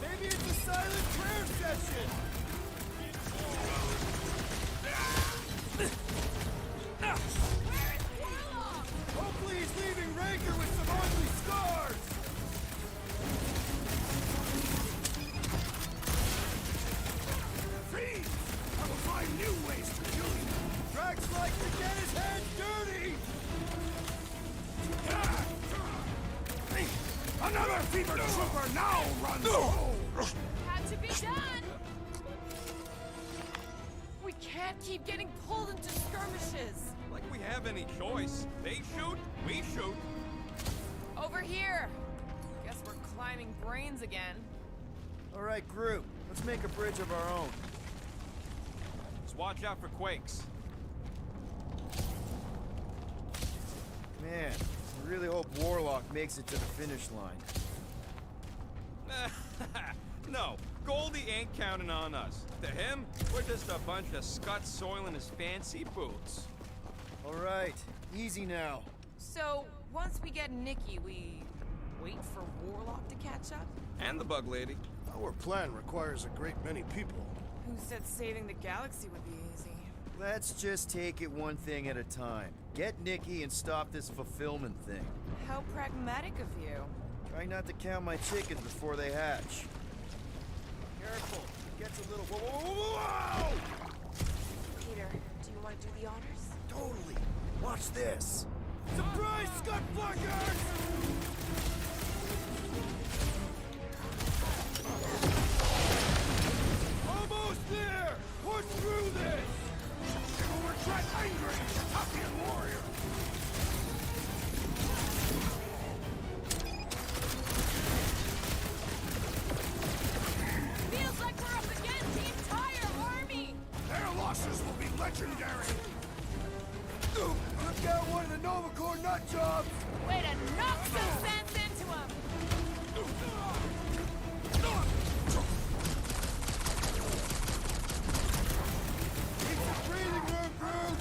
Maybe it's a silent prayer session! Hopefully he's leaving Raker with some ugly scars! Freeze! I will find new ways to kill you! Drax likes to get his hands dirty! Another fever trooper now runs home! Had to be done! We can't keep getting pulled into skirmishes! Like we have any choice. They shoot, we shoot. Over here! Guess we're climbing brains again. Alright, Groot. Let's make a bridge of our own. Just watch out for quakes. Man, I really hope Warlock makes it to the finish line. No, Goldie ain't counting on us. To him, we're just a bunch of scuts soiling his fancy boots. Alright, easy now. So, once we get Nikki, we wait for Warlock to catch up? And the Bug Lady. Our plan requires a great many people. Who said saving the galaxy would be easy? Let's just take it one thing at a time. Get Nikki and stop this fulfillment thing. How pragmatic of you. Try not to count my chickens before they hatch. Careful, it gets a little... Whoa! Peter, do you want to do the honors? Totally. Watch this. Surprise, Scott Flaggers! Almost there! Push through this! They will retreat angry, Tapian warrior! Feels like we're up against the entire army! Their losses will be legendary! Took out one of the Nova Corps nut jobs! Way to knock some sense into him! Keep the breathing room, Groot!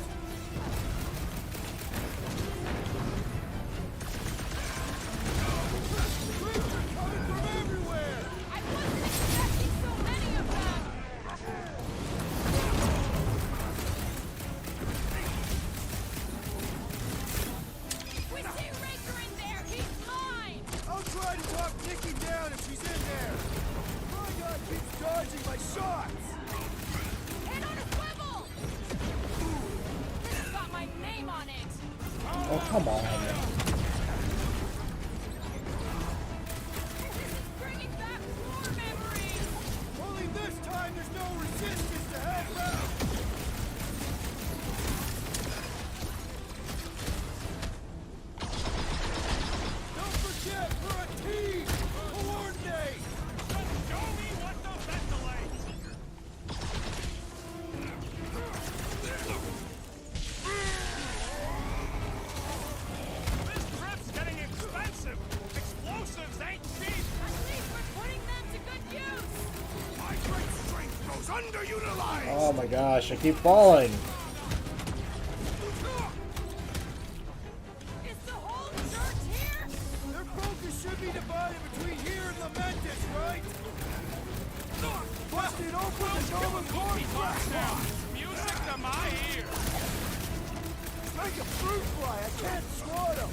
Creatures coming from everywhere! I wasn't expecting so many of them! We see Raker in there! He's mine! I'll try to talk Nikki down if she's in there! My guy keeps dodging my shots! Hit on a swivel! This has got my name on it! Oh, come on. underutilized! Oh my gosh, I keep falling. Is the whole church here? Their focus should be divided between here and the Mantis, right? Busted open the Nova Corps platform! Music to my ears! It's like a fruit fly, I can't swat him!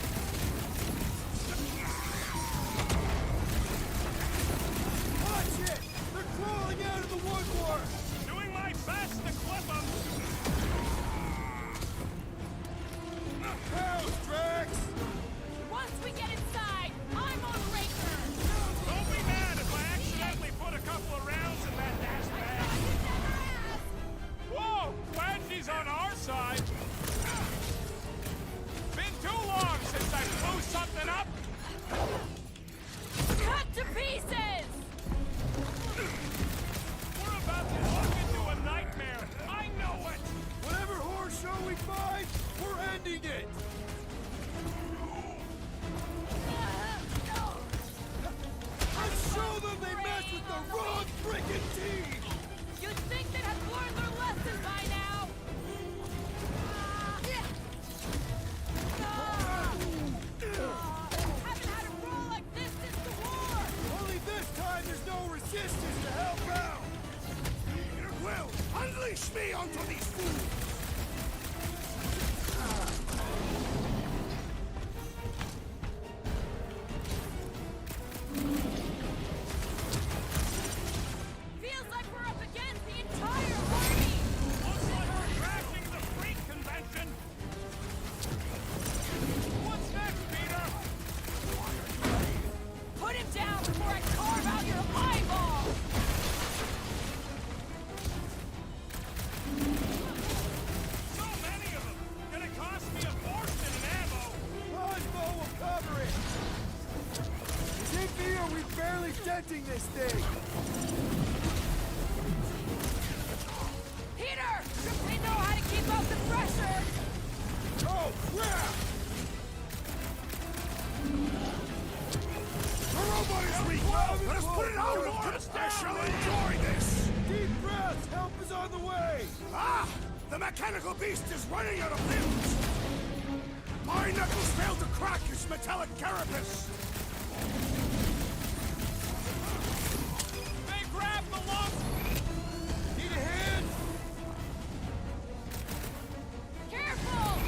Watch it! They're crawling out of the woodwork! Doing my best to clip them! How's Drax? Once we get inside, I'm on Raker! Don't be mad if I accidentally put a couple of rounds in that dash bag! Whoa! Glad she's on our side! Been too long since I blew something up! Cut to pieces! We're about to walk into a nightmare! I know it! Whatever horror show we find, we're ending it! Let's show them they messed with the wrong freaking team! You'd think they'd have learned their lesson by now! Haven't had a brawl like this since the war! Only this time there's no resistance to help out! Peter Quill, unleash me onto these fools! Feels like we're up against the entire army! Looks like we're crashing the freak convention! What's next, Peter? Put him down before I carve out your eyeball! So many of them! Gonna cost me a fortune in ammo! Crossbow will cover it! Is it me or we barely denting this thing? Peter! They know how to keep up the pressure! Oh, crap! The robot is weak! Let us put it out of contest! I shall enjoy this! Deep breaths! Help is on the way! Ah! The mechanical beast is running out of limbs! My knuckles failed to crack its metallic carapace! They grabbed the lump! Need a hand? Careful!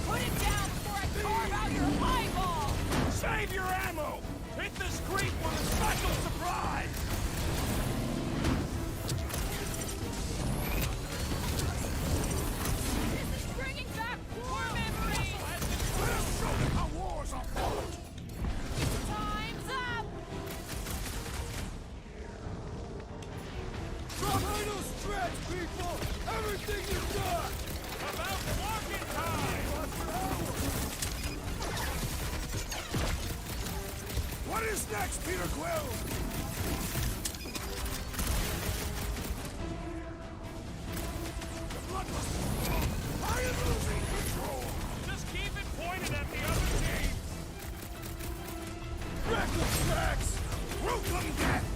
Put him down before I carve out your eyeball! Save your ammo! Hit this creep with a special surprise! This is bringing back war memories! Let us show them how wars are fought! Time's up! Final stretch, people! Everything you've got! About walking time! What is next, Peter Quill? The blood must be strong. I am losing control. Just keep it pointed at the other team! Reckless tracks! Brutal death!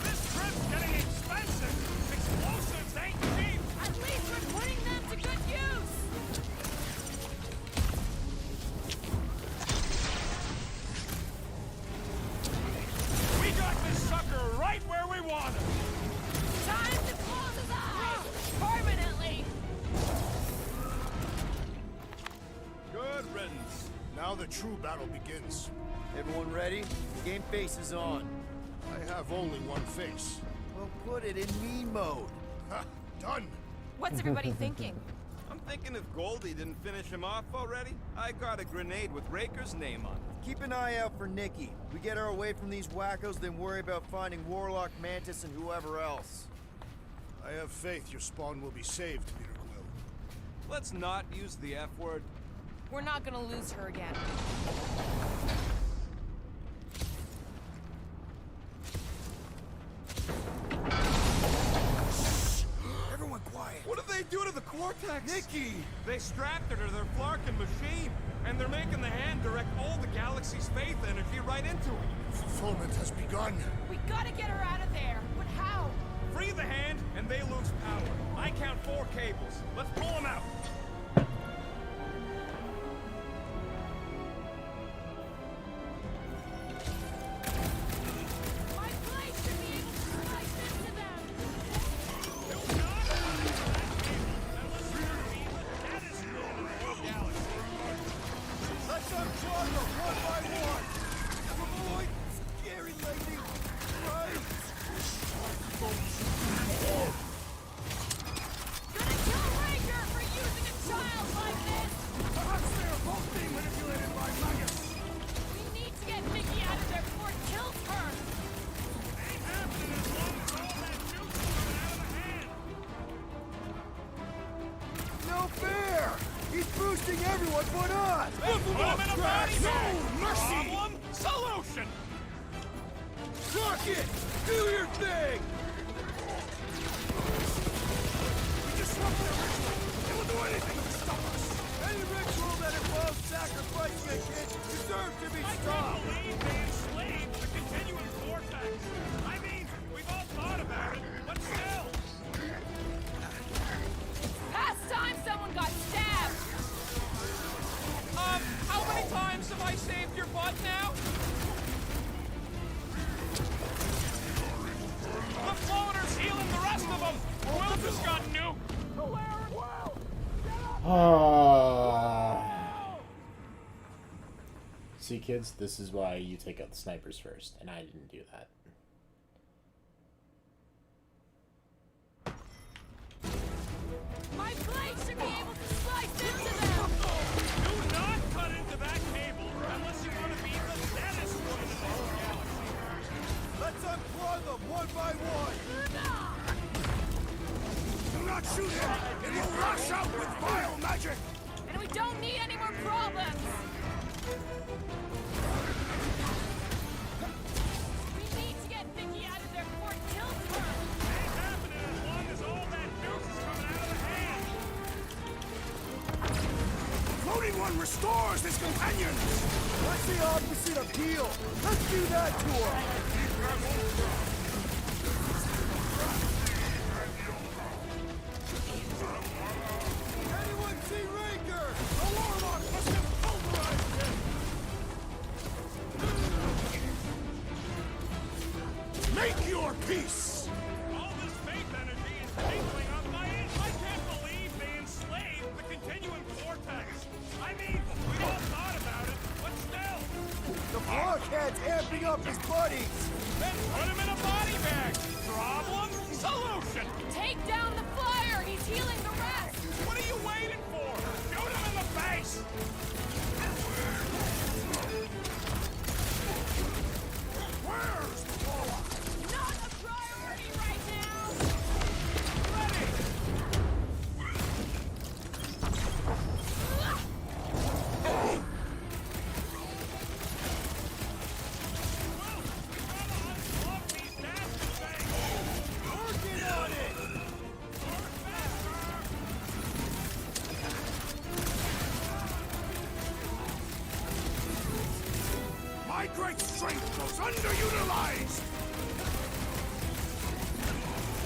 This trip's getting expensive! Explosives ain't cheap! At least we're putting them to good use! We got this sucker right where we want him! Time to close his eyes! Permanently! Good riddance. Now the true battle begins. Everyone ready? Game face is on. I have only one face. Well, put it in me mode. Ha! Done! What's everybody thinking? I'm thinking if Goldie didn't finish him off already, I got a grenade with Raker's name on it. Keep an eye out for Nikki. We get her away from these wackos, then worry about finding Warlock, Mantis, and whoever else. I have faith your spawn will be saved, Peter Quill. Let's not use the F word. We're not gonna lose her again. Everyone quiet. What did they do to the quartet? vortex! Nikki! They strapped her to their Flarkin machine, and they're making the hand direct all the galaxy's faith energy right into it. Fulfillment has begun. We gotta get her out of there. But how? Free the hand, and they lose power. I count 4 cables. Let's pull them out. My blade should be able to slice into them. Let's unplug them one by one! Avoid scary lady! Right? Gonna kill Ranger for using a child like this! Perhaps they are both being manipulated by Magus. We need to get Mickey out of there before it kills her! Ain't happening as long as all that juice is coming out of the hand. No fair! He's boosting everyone but us! Put him in a body No bag. mercy! Problem? Solution! Rocket! Do your thing! We disrupt their ritual. They will do anything to stop us. Any ritual that involves sacrificing a kid deserves to be I stopped! can't believe they enslaved the continuing vortex. I mean, we've all thought about it, but still. Last time someone got stabbed! How many times have I saved your butt now? The floater's healing the rest of them. Will just got nuked. See, kids, this is why you take out the snipers first, and I didn't do that. My blade should be able to slice into them! Do not cut into that cable unless you want to be the deadest one in the whole galaxy. Let's unplug them one by one! Do not shoot him. It will lash out with vile magic. And we don't need any more problems! We need to get Mickey out of there before it kills her! Ain't happening as long as all that juice is coming out of the hand. Floating one restores his companions. What's the opposite of heal? Let's do that to her! Anyone see Ranger? The warlock must have pulverized him. Make your peace. All this faith energy is tingling on my end. I can't believe they enslaved the continuing vortex. I mean, we all thought about it, but still. The blockhead's amping up his buddies! Then put him in a body bag. Problem? Solution. Take down the flyer! He's healing the rest! What are you waiting for? Shoot him in the face. Where's the warlock? Not a priority right now! Ready. Unplug these nasty things. Working on it! My great strength goes underutilized.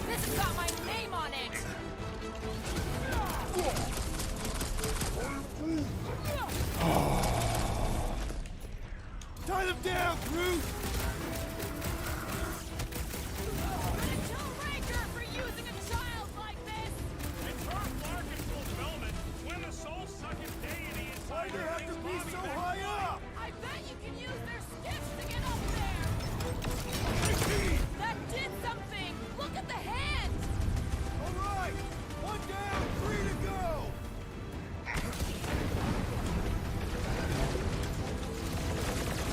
This has got my name on it! Tie them down, Groot! Gonna kill Ranger for using a child like this! It's her Flarkin fulfillment when the soul-sucking deity is Why'd they have to be so high up? I bet you can use their skiffs to get up there! Nikki! That did something! Look at the hands! Alright! One down, 3 to go!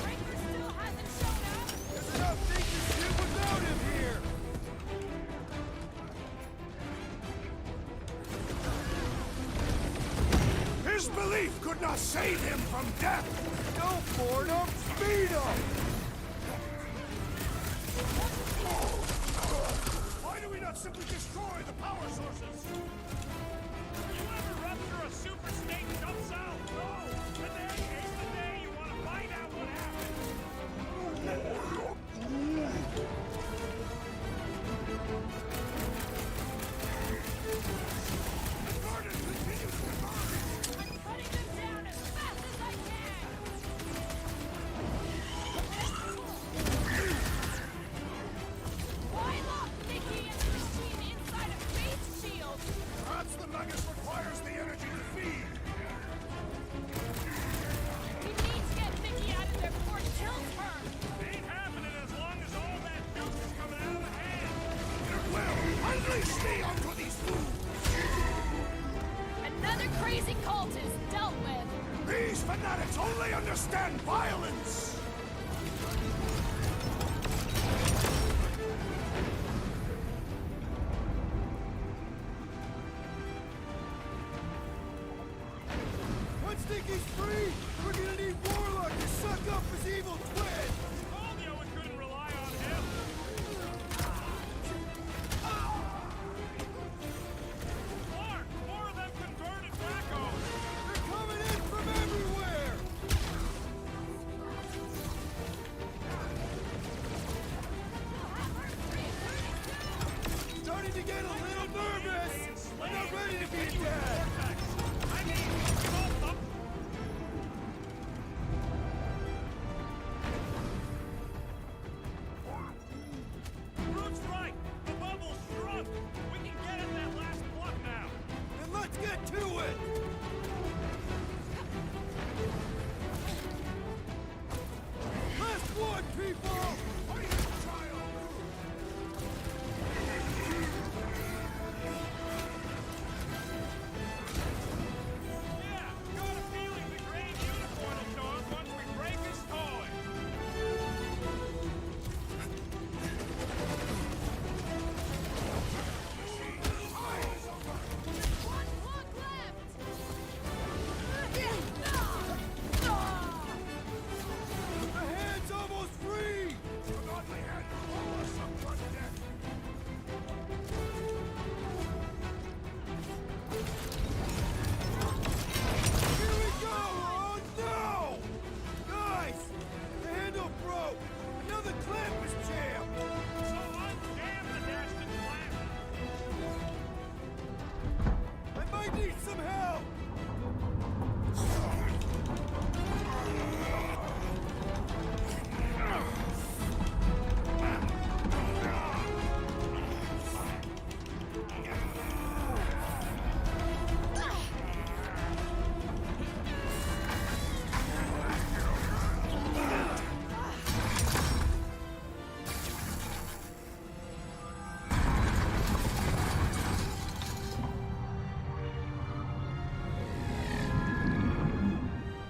Ranger still hasn't shown up! There's enough things to do without him here! His belief could not save him from death. Don't board him! Feed him! Why do we not simply destroy the power sources? You ever rupture a super snake jump cell? No! Today ain't the day you want to find out what happened! Perhaps the Magus requires the energy to feed! We need to get Mickey out of there before it kills her! Ain't happening as long as all that juice is coming out of the hand! Well, unleash me onto these fools! Another crazy cultist dealt with! These fanatics only understand violence! Once Stinky's free, we're gonna need Warlock to suck up his evil twin! Told you we couldn't rely on him! Clark, more of them converted wackos! They're coming in from everywhere! Starting to get a little nervous! I'm not ready to be dead! I mean, we've all thought... Groot's right! The bubble's shrunk! We can get at that last plug now! Then let's get to it! Last one, people! Fight the child! Yeah, got a feeling the green unicorn will show up once we break his toy! The hand's almost free! Forgot my hand all us up on deck! Here we go! Oh no! Guys! The handle broke! Another clamp is jammed! So unjam the destined clamp! I might need some help!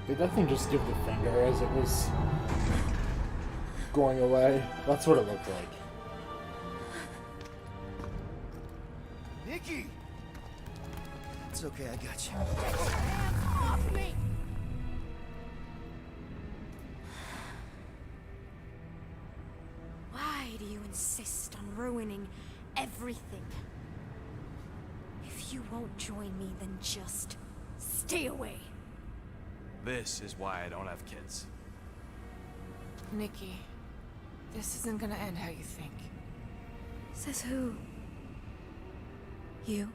Did that thing just give the finger as it was going away? That's what it looked like. Nikki! It's okay, I got you. Off me! Why do you insist on ruining everything? If you won't join me, then just stay away. This is why I don't have kids. Nikki, this isn't gonna end how you think. Says who? You?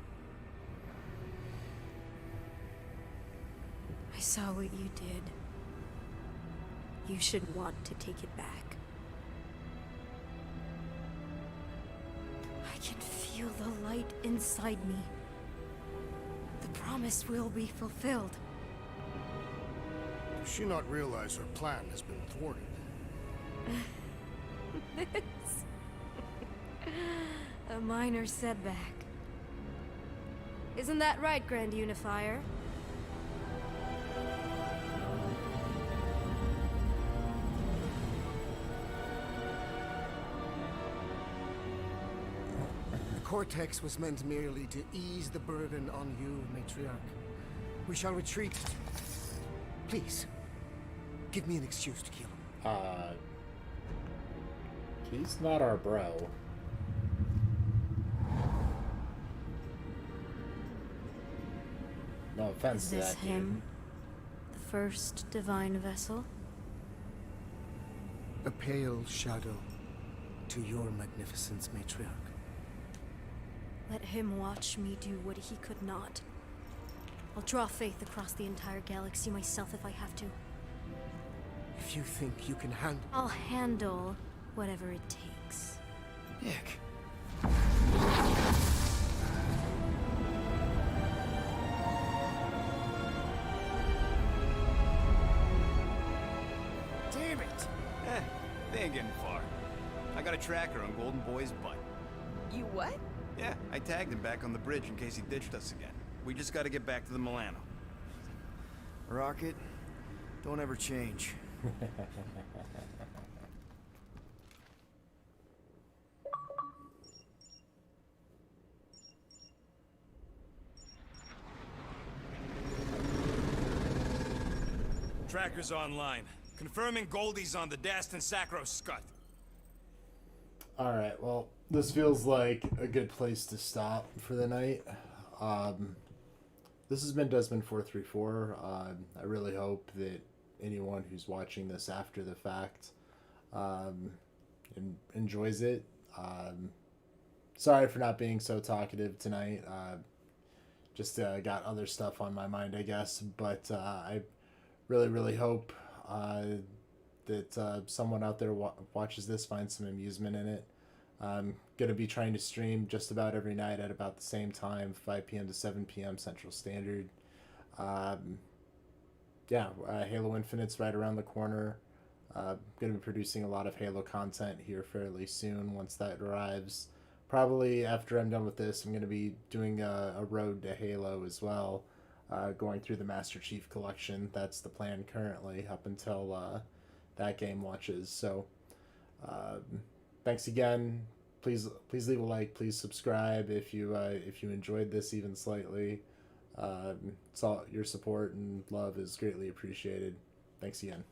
I saw what you did. You should want to take it back. I can feel the light inside me. The promise will be fulfilled. Does she not realize her plan has been thwarted? This... a minor setback. Isn't that right, Grand Unifier? The Cortex was meant merely to ease the burden on you, Matriarch. We shall retreat. Please, give me an excuse to kill him. He's not our bro. No offense Is to this that him? The first divine vessel? A pale shadow to your magnificence, Matriarch. Let him watch me do what he could not. I'll draw faith across the entire galaxy myself if I have to. If you think you can handle... I'll handle whatever it takes. Nick. Damn it! They ain't getting far. I got a tracker on Golden Boy's butt. You what? Yeah, I tagged him back on the bridge in case he ditched us again. We just gotta get back to the Milano. Rocket, don't ever change. Tracker's online. Confirming Goldie's on the Dastan Sacro Scut. Alright, well, this feels like a good place to stop for the night. This has been Desmond434. I really hope that anyone who's watching this after the fact enjoys it. Sorry for not being so talkative tonight. Just got other stuff on my mind, I guess. But I really hope that someone out there watches this, finds some amusement in it. I'm going to be trying to stream just about every night at about the same time, 5 p.m. to 7 p.m. Central Standard. Halo Infinite's right around the corner. Going to be producing a lot of Halo content here fairly soon once that arrives. Probably after I'm done with this, I'm going to be doing a road to Halo as well, going through the Master Chief Collection. That's the plan currently up until that game launches. So thanks again. Please leave a like. Please subscribe if you enjoyed this even slightly. It's all your support and love is greatly appreciated. Thanks again.